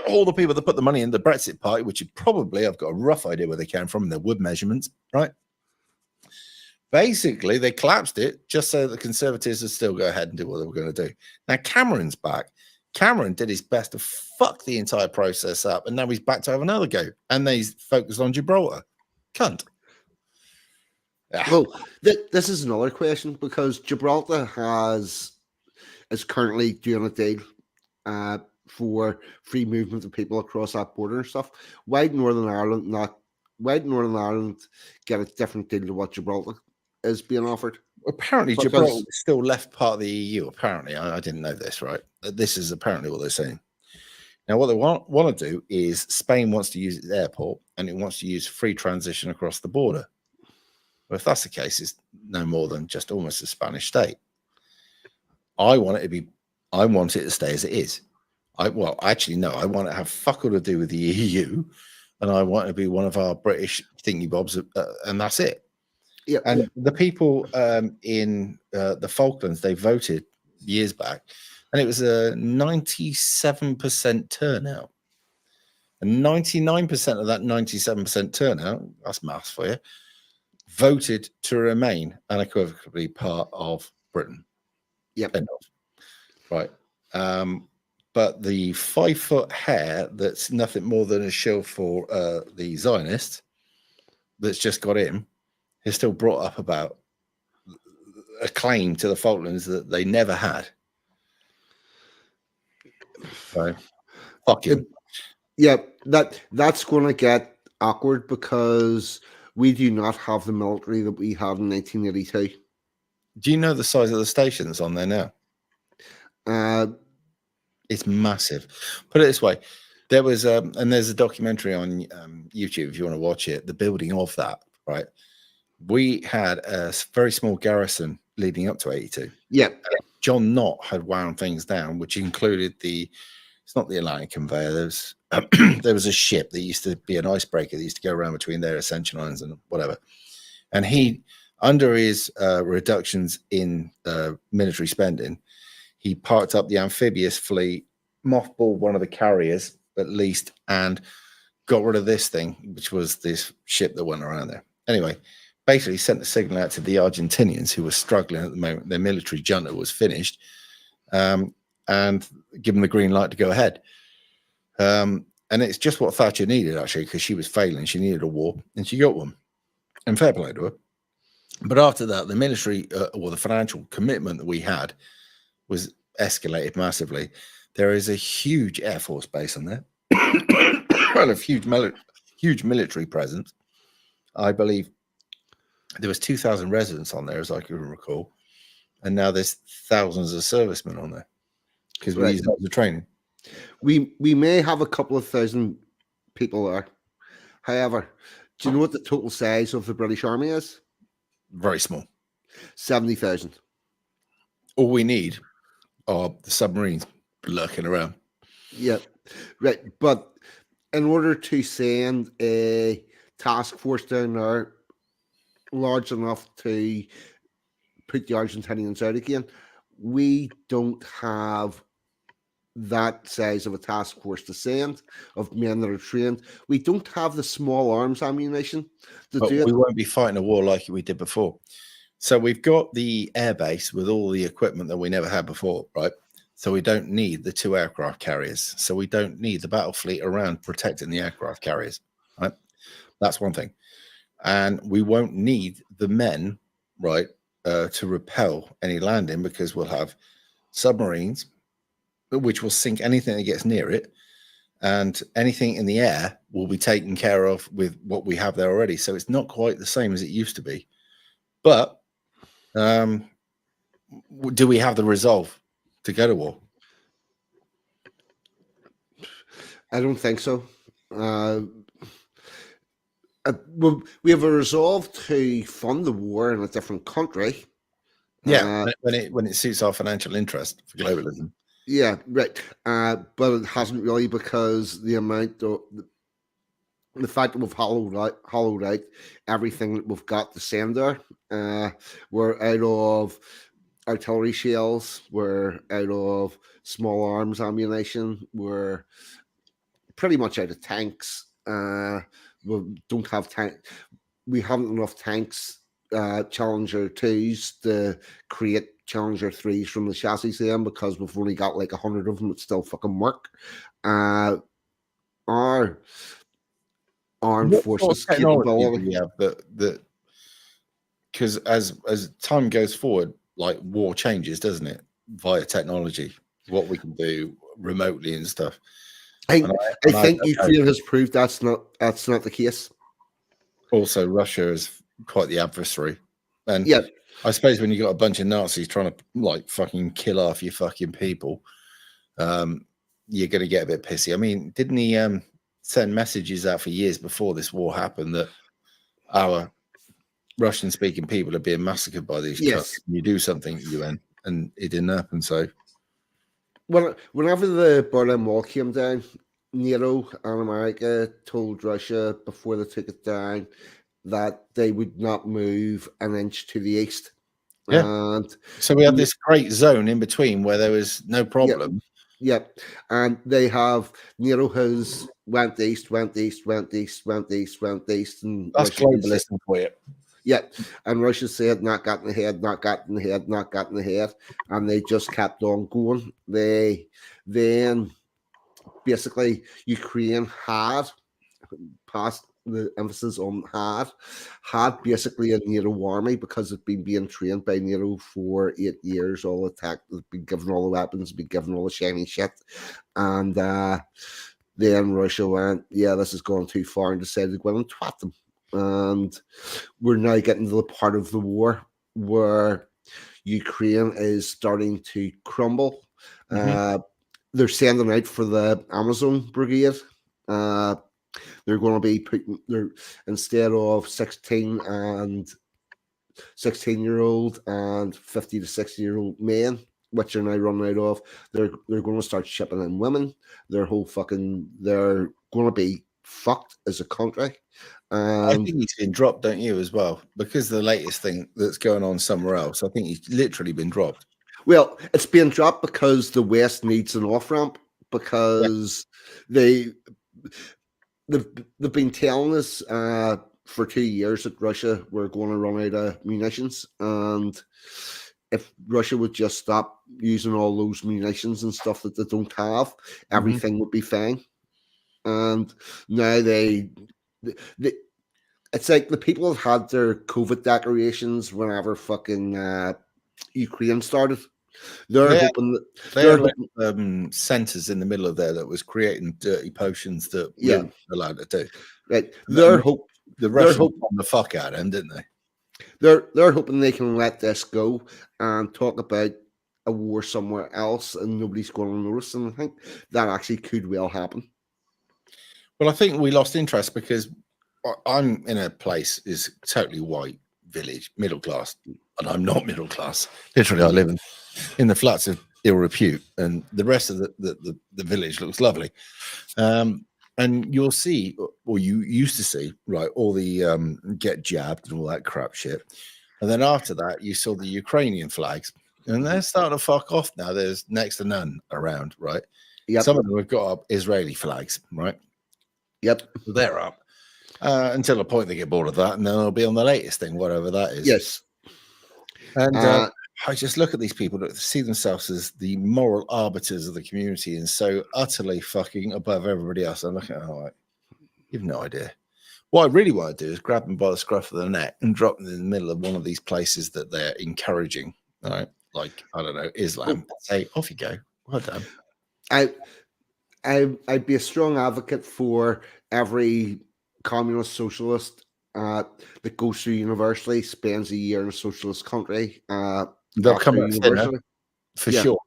Speaker 2: all the people that put the money in the Brexit party, which probably, I've got a rough idea where they came from in their wood measurements, right? Basically, they collapsed it just so the Conservatives would still go ahead and do what they were going to do. Now, Cameron's back. Cameron did his best to fuck the entire process up, and now he's back to have another go. And then he's focused on Gibraltar. Cunt.
Speaker 4: Well, this is another question, because Gibraltar is currently doing a deal for free movement of people across that border and stuff. Why did Northern Ireland get a different deal to what Gibraltar is being offered?
Speaker 2: Apparently, Gibraltar is still left part of the EU. Apparently, I didn't know this, right? This is apparently what they're saying. Now, what they want to do is Spain wants to use its airport, and it wants to use free transition across the border. Well, if that's the case, it's no more than just almost a Spanish state. I want it to stay as it is. I want it to have fuck all to do with the EU, and I want it to be one of our British thingy bobs, and that's it.
Speaker 4: Yeah.
Speaker 2: And the people in the Falklands, they voted years back, and it was a 97% turnout. And 99% of that 97% turnout, that's maths for you, voted to remain unequivocally part of Britain.
Speaker 4: Yep.
Speaker 2: Right. But the 5 foot hair that's nothing more than a shield for the Zionists that's just got in has still brought up about a claim to the Falklands that they never had. So, fuck him.
Speaker 4: Yeah, that's going to get awkward because we do not have the military that we had in 1982.
Speaker 2: Do you know the size of the station that's on there now? It's massive. Put it this way. There was, and there's a documentary on YouTube if you want to watch it, the building of that, right? We had a very small garrison leading up to 82.
Speaker 4: Yeah.
Speaker 2: John Knott had wound things down, which included it's not the Atlantic conveyor. There was a ship that used to be an icebreaker that used to go around between their Ascension Islands and whatever. And he, under his reductions in military spending, he parked up the amphibious fleet, mothballed one of the carriers at least, and got rid of this thing, which was this ship that went around there. Anyway, basically sent a signal out to the Argentinians who were struggling at the moment. Their military junta was finished, and give them the green light to go ahead. And it's just what Thatcher needed, actually, because she was failing. She needed a war, and she got one. And fair play to her. But after that, the military or the financial commitment that we had was escalated massively. There is a huge Air Force base on there, and a huge military presence. I believe there was 2,000 residents on there, as I can recall, and now there's thousands of servicemen on there because we use it as training.
Speaker 4: We may have a couple of thousand people there. However, do you know what the total size of the British Army is?
Speaker 2: Very small.
Speaker 4: 70,000.
Speaker 2: All we need are the submarines lurking around.
Speaker 4: Yeah, right. But in order to send a task force down there large enough to put the Argentinians out again, we don't have that size of a task force to send, of men that are trained. We don't have the small arms ammunition to do it.
Speaker 2: We won't be fighting a war like we did before. So we've got the air base with all the equipment that we never had before, right? So we don't need the 2 aircraft carriers. So we don't need the battle fleet around protecting the aircraft carriers, right? That's one thing. And we won't need the men, right, to repel any landing, because we'll have submarines, which will sink anything that gets near it, and anything in the air will be taken care of with what we have there already. So it's not quite the same as it used to be. But do we have the resolve to go to war?
Speaker 4: I don't think so. We have a resolve to fund the war in a different country.
Speaker 2: Yeah, when it suits our financial interest for globalism.
Speaker 4: Yeah, right. But it hasn't really, because the amount of the fact that we've hollowed out everything that we've got to send there. We're out of artillery shells. We're out of small arms ammunition. We're pretty much out of tanks. We don't have tank. We haven't enough tanks, Challenger 2s, to create Challenger 3s from the chassis then, because we've only got like 100 of them that still fucking work. Our armed forces capability.
Speaker 2: Yeah, because as time goes forward, like, war changes, doesn't it? Via technology, what we can do remotely and stuff.
Speaker 4: I think Ukraine has proved that's not the case.
Speaker 2: Also, Russia is quite the adversary, and
Speaker 4: yeah,
Speaker 2: I suppose when you got a bunch of Nazis trying to like fucking kill off your fucking people, you're going to get a bit pissy. I mean, didn't he send messages out for years before this war happened that our Russian-speaking people are being massacred by these trucks? You do something, UN, and it didn't happen. So,
Speaker 4: whenever the Berlin Wall came down, NATO and America told Russia before they took it down that they would not move an inch to the east.
Speaker 2: Yeah.
Speaker 4: And
Speaker 2: so we had this great zone in between where there was no problem.
Speaker 4: Yep. And they have, NATO has went east. And
Speaker 2: that's globalism for you.
Speaker 4: Yeah. And Russia said, not got in the head. And they just kept on going. Then basically Ukraine had, past the emphasis on had basically a NATO army, because it's been being trained by NATO for 8 years, all attack, been given all the weapons, been given all the shiny shit. And then Russia went, yeah, this is going too far, and decided to go in and twat them. And we're now getting to the part of the war where Ukraine is starting to crumble. They're sending out for the Amazon Brigade. They're going to be putting instead of 16-year-old and 50 to 60-year-old men, which are now running out of, they're going to start shipping in women. They're going to be fucked as a country.
Speaker 2: I think he's been dropped, don't you, as well? Because the latest thing that's going on somewhere else, I think he's literally been dropped.
Speaker 4: Well, it's being dropped because the West needs an off-ramp, because they've been telling us for 2 years that Russia were going to run out of munitions, and if Russia would just stop using all those munitions and stuff that they don't have, everything would be fine. And now it's like the people have had their COVID decorations whenever fucking Ukraine started. They're hoping that
Speaker 2: centers in the middle of there that was creating dirty potions that we weren't allowed to do.
Speaker 4: Right.
Speaker 2: The Russians bombed the fuck out of them, didn't they?
Speaker 4: They're hoping they can let this go and talk about a war somewhere else and nobody's going to notice. And I think that actually could well happen.
Speaker 2: Well, I think we lost interest because I'm in a place is totally white village, middle class, and I'm not middle class. Literally, I live in the flats of ill repute, and the rest of the village looks lovely. And you'll see, or you used to see, right, all the get jabbed and all that crap shit. And then after that, you saw the Ukrainian flags, and they're starting to fuck off now. There's next to none around, right?
Speaker 4: Yep.
Speaker 2: Some of them have got up Israeli flags, right?
Speaker 4: Yep.
Speaker 2: They're up. Until the point they get bored of that, and then they'll be on the latest thing, whatever that is.
Speaker 4: Yes.
Speaker 2: And I just look at these people that see themselves as the moral arbiters of the community and so utterly fucking above everybody else. I'm looking at like, you've no idea. What I really want to do is grab them by the scruff of the neck and drop them in the middle of one of these places that they're encouraging, right? Like, I don't know, Islam. Say, off you go. Well done.
Speaker 4: I'd be a strong advocate for every communist socialist that goes through university, spends a year in a socialist country.
Speaker 2: They'll come out for sure.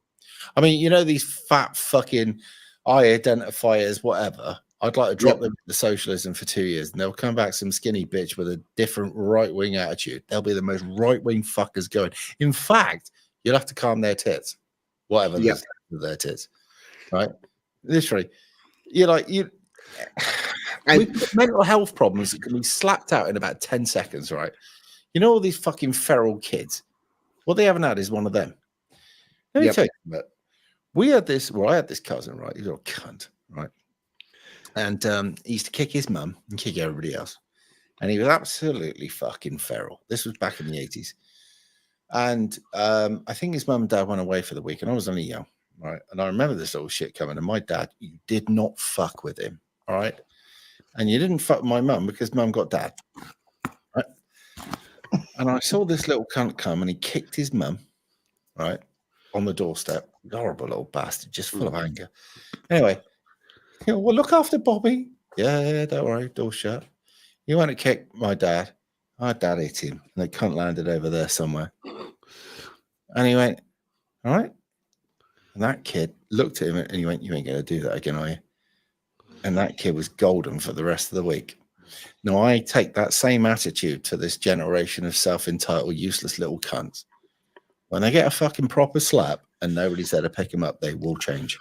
Speaker 2: I mean, you know, these fat fucking I identify as whatever. I'd like to drop them into socialism for 2 years, and they'll come back some skinny bitch with a different right-wing attitude. They'll be the most right-wing fuckers going. In fact, you'll have to calm their tits, whatever their tits, right? Literally, you're like you. Mental health problems that can be slapped out in about 10 seconds, right? You know, all these fucking feral kids. What they haven't had is one of them. Let me tell you about. I had this cousin, right? He's a little cunt, right? And he used to kick his mum and kick everybody else. And he was absolutely fucking feral. This was back in the 80s. And I think his mum and dad went away for the week, and I was only young, right? And I remember this little shit coming. And my dad, you did not fuck with him, all right? And you didn't fuck my mum because mum got dad, right? And I saw this little cunt come, and he kicked his mum, right, on the doorstep. Horrible little bastard, just full of anger. Anyway, you know, well, look after Bobby. Yeah, don't worry, door shut. You want to kick my dad? My dad hit him, and the cunt landed over there somewhere. And he went, all right. And that kid looked at him, and he went, you ain't going to do that again, are you? And that kid was golden for the rest of the week. Now, I take that same attitude to this generation of self-entitled, useless little cunts. When they get a fucking proper slap and nobody's there to pick them up, they will change.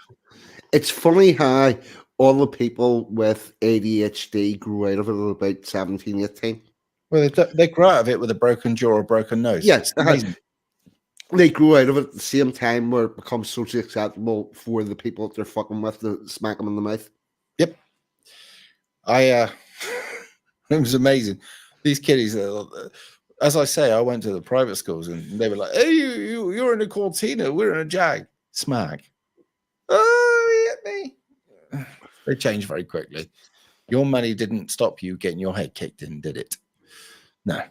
Speaker 4: It's funny how all the people with ADHD grew out of it at about 17, 18.
Speaker 2: Well, they grew out of it with a broken jaw or a broken nose.
Speaker 4: Yes, they grew out of it at the same time where it becomes socially acceptable for the people that they're fucking with to smack them in the mouth.
Speaker 2: Yep. It was amazing. These kiddies, as I say, I went to the private schools and they were like, hey, you're in a Cortina, we're in a Jag. Smack. Oh, he hit me. They changed very quickly. Your money didn't stop you getting your head kicked in, did it? No.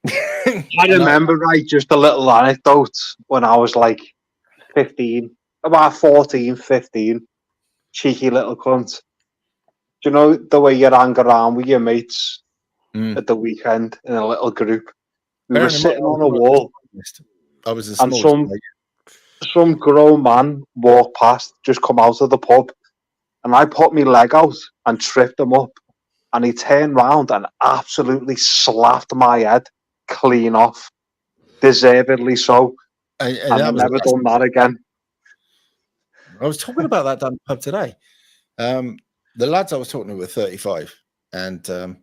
Speaker 3: I remember, right, just a little anecdote when I was like 15, about 14, 15, cheeky little cunt. Do you know the way you hang around with your mates at the weekend in a little group? We were sitting on a wall.
Speaker 2: I was a
Speaker 3: And
Speaker 2: small.
Speaker 3: some grown man walked past, just come out of the pub, and I put my leg out and tripped him up, and he turned round and absolutely slapped my head clean off, deservedly so.
Speaker 2: And
Speaker 3: And
Speaker 2: that
Speaker 3: I've
Speaker 2: was
Speaker 3: never done that again.
Speaker 2: I was talking about that down the pub today. The lads I was talking to were 35, and a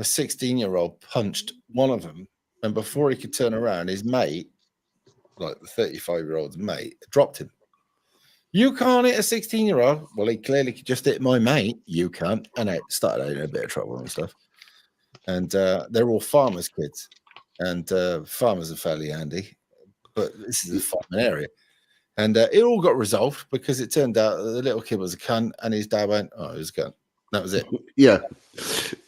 Speaker 2: 16-year-old punched one of them, and before he could turn around, his mate, like the 35-year-old's mate, dropped him. You can't hit a 16-year-old. Well, he clearly just hit my mate. You can't. And it started out in a bit of trouble and stuff. And they're all farmers' kids, and farmers are fairly handy, but this is a farming area. And it all got resolved because it turned out that the little kid was a cunt, and his dad went, "Oh, he was a cunt." That was it.
Speaker 4: Yeah.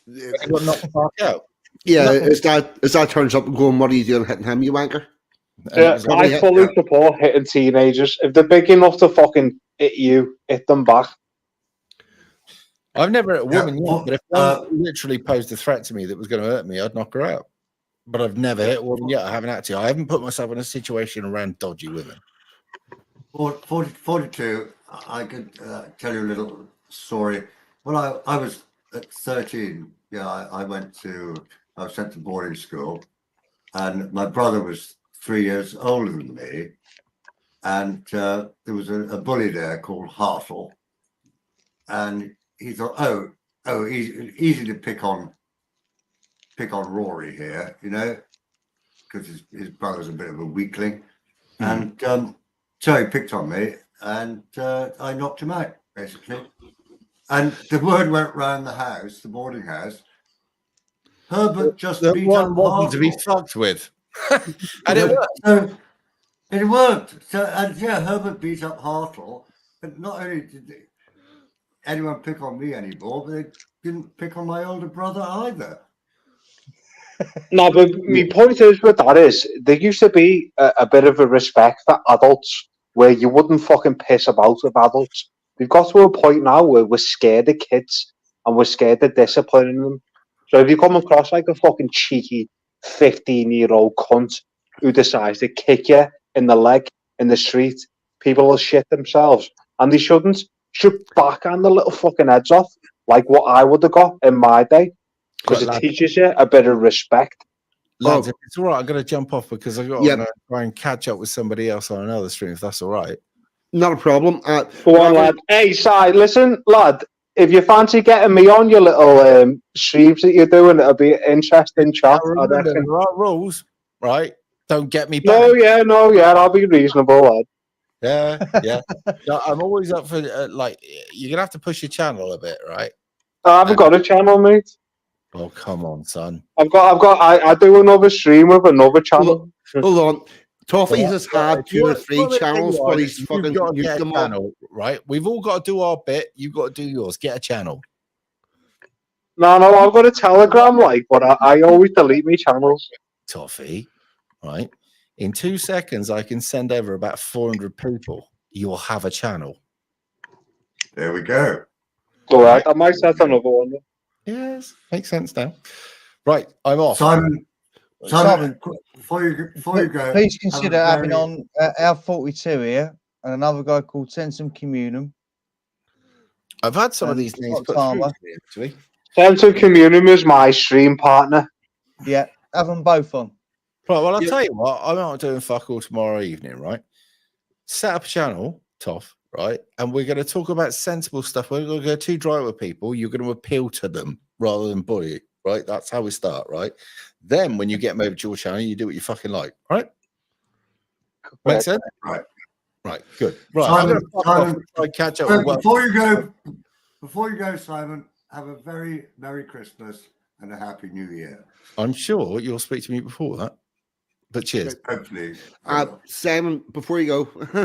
Speaker 2: He got knocked the fuck out.
Speaker 4: Yeah, his dad turns up and going, "What are you doing hitting him, you wanker?"
Speaker 3: Yeah, I fully support hitting teenagers. If they're big enough to fucking hit you, hit them back.
Speaker 2: I've never hit a woman yet, but if one literally posed a threat to me that was going to hurt me, I'd knock her out. But I've never hit a woman yet. I haven't had to. I haven't put myself in a situation around dodgy women.
Speaker 5: 42, I could tell you a little story. When I was at 13, I was sent to boarding school, and my brother was 3 years older than me, and there was a bully there called Hartle, and he thought, oh, easy to pick on Rory here, because his brother's a bit of a weakling, and so he picked on me, and I knocked him out, basically. And the word went round the house, the boarding house, Herbert just beat up Hartle.
Speaker 2: To be fucked with. And it worked.
Speaker 5: So, it worked. So, and Herbert beat up Hartle, but not only did anyone pick on me anymore, but they didn't pick on my older brother either.
Speaker 3: No, but my point is with that is there used to be a bit of a respect for adults where you wouldn't fucking piss about with adults. We've got to a point now where we're scared of kids and we're scared of disciplining them. So if you come across like a fucking cheeky 15-year-old cunt who decides to kick you in the leg in the street, people will shit themselves. And they shouldn't. Should backhand the little fucking heads off like what I would have got in my day. Because it teaches you a bit of respect.
Speaker 2: Lads, if it's all right, I'm going to jump off because I've got to try and catch up with somebody else on another stream, if that's all right.
Speaker 4: Not a problem.
Speaker 3: Go on, lad. Hey, Si, listen, lad, if you fancy getting me on your little streams that you're doing, it'll be an interesting chat.
Speaker 2: Remember, there are rules, right? Don't get me back.
Speaker 3: No, I'll be reasonable, lad.
Speaker 2: Yeah. No, I'm always up for, you're going to have to push your channel a bit, right?
Speaker 3: I haven't got a channel, mate.
Speaker 2: Oh, come on, son.
Speaker 3: I do another stream with another channel.
Speaker 4: Hold on. Toffee has had 2 or 3 channels, but he's fucking used them all.
Speaker 2: Right? We've all got to do our bit. You've got to do yours. Get a channel.
Speaker 3: No, I've got a Telegram, but I always delete my channels.
Speaker 2: Toffee, right? In 2 seconds, I can send over about 400 people. You will have a channel.
Speaker 5: There we go.
Speaker 3: All right, I might set another one.
Speaker 2: Yes, makes sense now. Right, I'm off.
Speaker 5: Simon, before you go,
Speaker 6: please consider having on our 42 here and another guy called Sensum Communum.
Speaker 2: I've had some of these names put through to me, actually.
Speaker 3: Sensum Communum is my stream partner.
Speaker 6: Yeah, have them both on.
Speaker 2: Right, well, I'll tell you what, I'm not doing fuck all tomorrow evening, right? Set up a channel, Toff, right? And we're going to talk about sensible stuff. We're going to go too dry with people. You're going to appeal to them rather than bully, right? That's how we start, right? Then when you get them over to your channel, you do what you fucking like, right? Make sense? Right, good. Right,
Speaker 5: Simon,
Speaker 2: I catch up.
Speaker 5: Before you go, Simon, have a very Merry Christmas and a Happy New Year.
Speaker 2: I'm sure you'll speak to me before that. But cheers.
Speaker 5: Hopefully.
Speaker 4: Simon, before you go,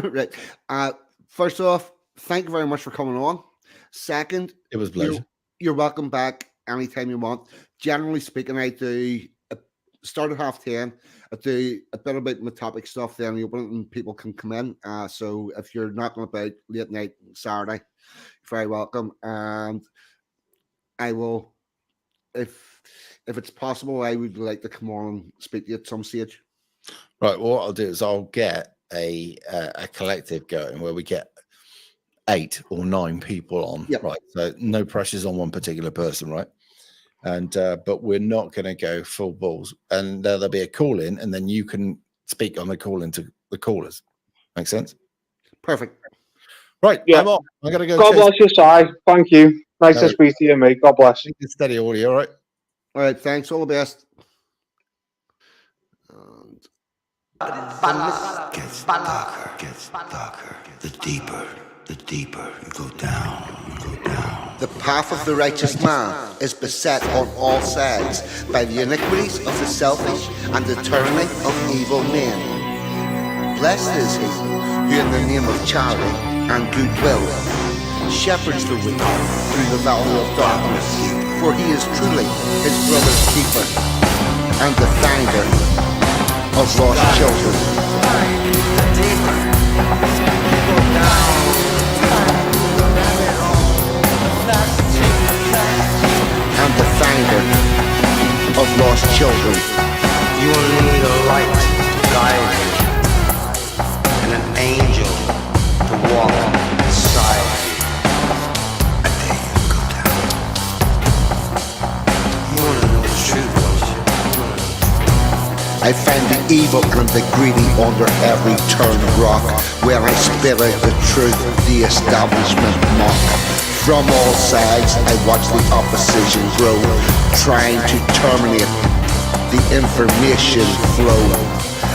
Speaker 4: right. First off, thank you very much for coming on. Second,
Speaker 2: it was a pleasure.
Speaker 4: You're welcome back anytime you want. Generally speaking, I do start at 10:30. I do a bit about my topic stuff, then you open it and people can come in. So if you're knocking about late night Saturday, you're very welcome. And I will, if it's possible, I would like to come on and speak to you at some stage.
Speaker 2: Right. Well, what I'll do is I'll get a collective going where we get 8 or 9 people on.
Speaker 4: Yep.
Speaker 2: Right. So no pressures on one particular person, right? And but we're not going to go full balls. And there'll be a call in, and then you can speak on the call in to the callers. Make sense?
Speaker 4: Perfect.
Speaker 2: Right.
Speaker 3: Yeah.
Speaker 2: I'm off. I'm going to go.
Speaker 3: God bless you, Si. Thank you. Nice
Speaker 2: No.
Speaker 3: to speak to you, mate. God bless.
Speaker 2: Steady audio. All right.
Speaker 4: All right. Thanks. All the best.
Speaker 7: Gets darker. The deeper you go down.
Speaker 4: The path of the righteous man is beset on all sides by the iniquities of the selfish and the tyranny of evil men. Blessed is he who in the name of charity and goodwill shepherds the weak through the valley of darkness, for he is truly his brother's keeper and the finder of lost children. And the finder of lost children.
Speaker 7: You only need a light to guide you, and an angel to walk beside you. I dare you to go down. You wanna know the truth, don't you?
Speaker 4: I find the evil and the greedy under every turned rock, where I spit out the truth, the establishment mock. From all sides, I watch the opposition grow, trying to terminate the information flow.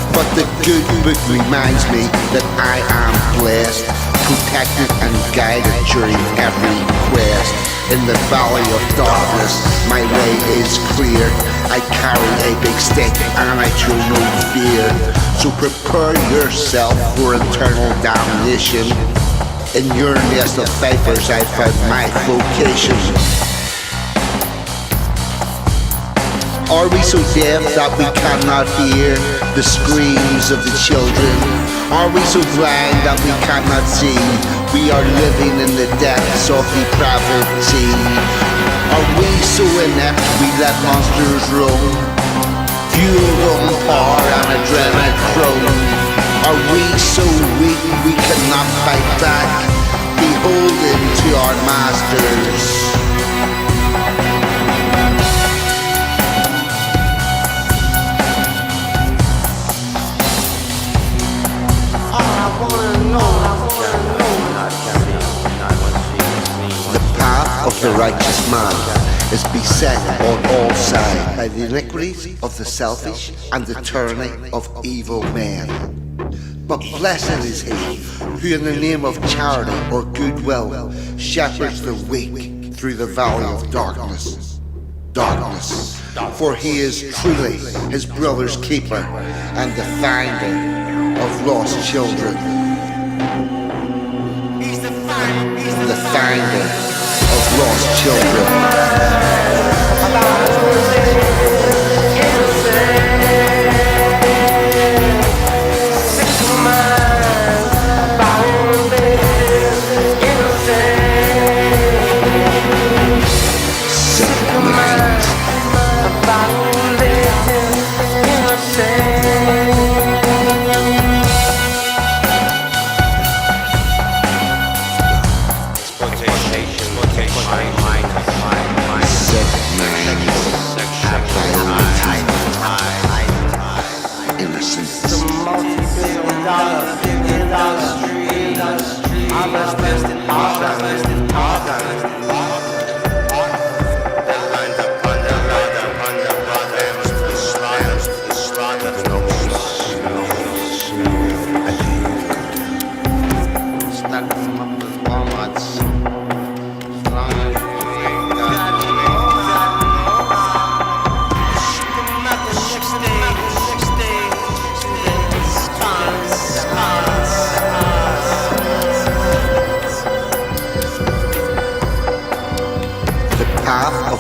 Speaker 4: But the good book reminds me that I am blessed, protected and guided during every quest. In the valley of darkness, my way is clear. I carry a big stick and I show no fear. So prepare yourself for eternal damnation. In your nest of vipers I found my vocation. Are we so deaf that we cannot hear the screams of the children? Are we so blind that we cannot see? We are living in the depths of depravity. Are we so inept we let monsters roam? Fueled on power and adrenaline chrome. Are we so weak we cannot fight back, beholden to our masters? The path of the righteous man is beset on all sides by the iniquities of the selfish and the tyranny of evil men. But blessed is he who in the name of charity or goodwill shepherds the weak through the valley of darkness. For he is truly his brother's keeper and the finder of lost children. The finder of lost children.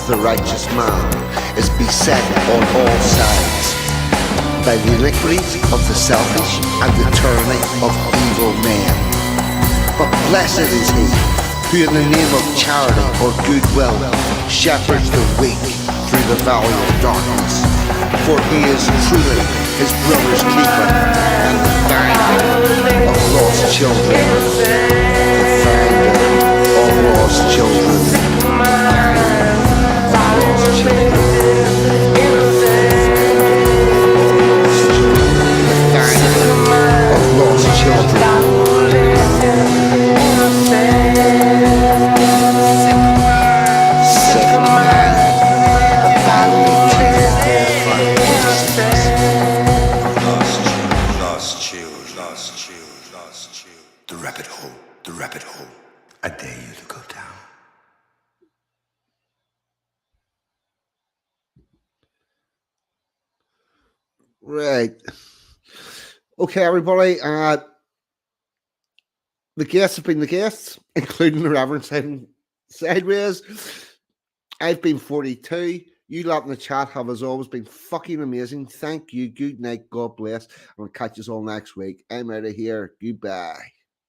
Speaker 4: The righteous man is beset on all sides by the iniquities of the selfish and the tyranny of evil men. But blessed is he who in the name of charity or goodwill shepherds the weak through the valley of darkness. For he is truly his brother's keeper, and the finder of lost children. The finder of lost children. Of lost children.
Speaker 7: The rabbit hole. I dare you to go down.
Speaker 4: Right. Okay, everybody. The guests have been the guests, including the Reverend Simon Sideways. I've been 42. You lot in the chat have, as always, been fucking amazing. Thank you. Good night. God bless. And we'll catch us all next week. I'm out of here. Goodbye.